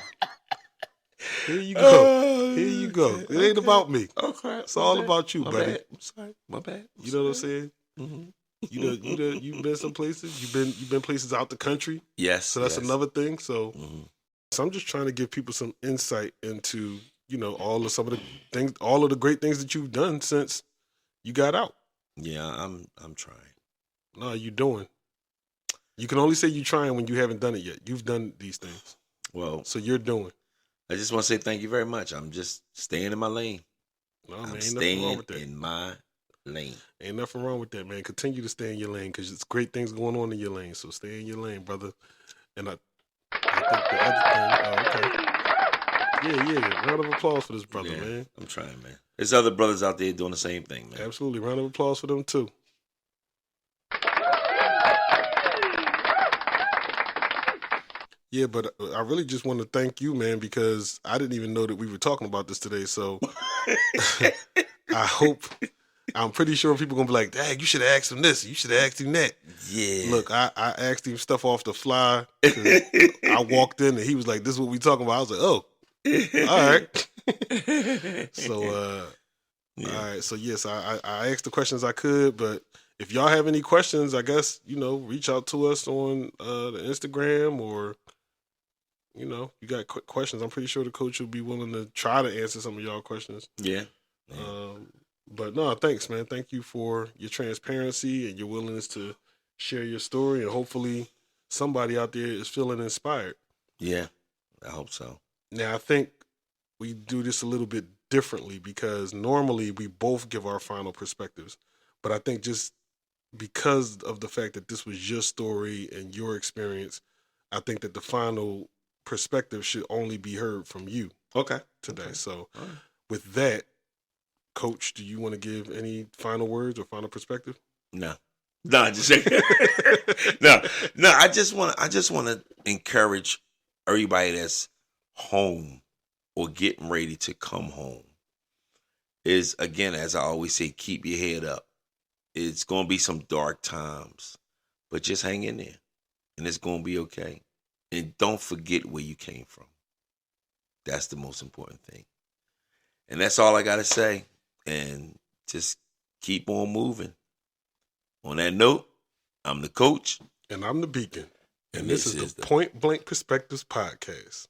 Here you go. Here you go. It ain't about me. Okay. It's all about you, buddy. Bad. I'm sorry. My bad. You know what I'm saying? Mm-hmm. You've been some places. You've been places out the country. Yes. So that's another thing. So, so I'm just trying to give people some insight into all of the great things that you've done since you got out. Yeah, I'm trying. No, you're doing. You can only say you're trying when you haven't done it yet. You've done these things. Well, so you're doing. I just want to say thank you very much. I'm just staying in my lane. No, man, I'm staying in my lane. Ain't nothing wrong with that, man. Continue to stay in your lane because it's great things going on in your lane. So stay in your lane, brother. And I think the other thing. Yeah. Round of applause for this brother, man. I'm trying, man. There's other brothers out there doing the same thing, man. Absolutely. Round of applause for them too. Yeah, but I really just want to thank you, man, because I didn't even know that we were talking about this today. So I I'm pretty sure people gonna be like, "Dang, you should have asked him this. You should have asked him that." Yeah. Look, I asked him stuff off the fly because I walked in and he was like, "This is what we talking about." I was like, "Oh, all right." So, Yeah. all right. So yes, I asked the questions I could, but if y'all have any questions, I guess reach out to us on the Instagram, or you got questions. I'm pretty sure the coach will be willing to try to answer some of y'all questions. Yeah. But no, thanks, man. Thank you for your transparency and your willingness to share your story, and hopefully somebody out there is feeling inspired. Yeah, I hope so. Now, I think we do this a little bit differently because normally we both give our final perspectives, but I think just because of the fact that this was your story and your experience, I think that the final perspective should only be heard from you today. Okay. So, with that, Coach, do you want to give any final words or final perspective? No, just no. I just want to encourage everybody that's home or getting ready to come home. Is again, as I always say, keep your head up. It's going to be some dark times, but just hang in there, and it's going to be okay. And don't forget where you came from. That's the most important thing. And that's all I got to say. And just keep on moving. On that note, I'm the coach. And I'm the beacon. And this is the Point Blank Perspectives Podcast.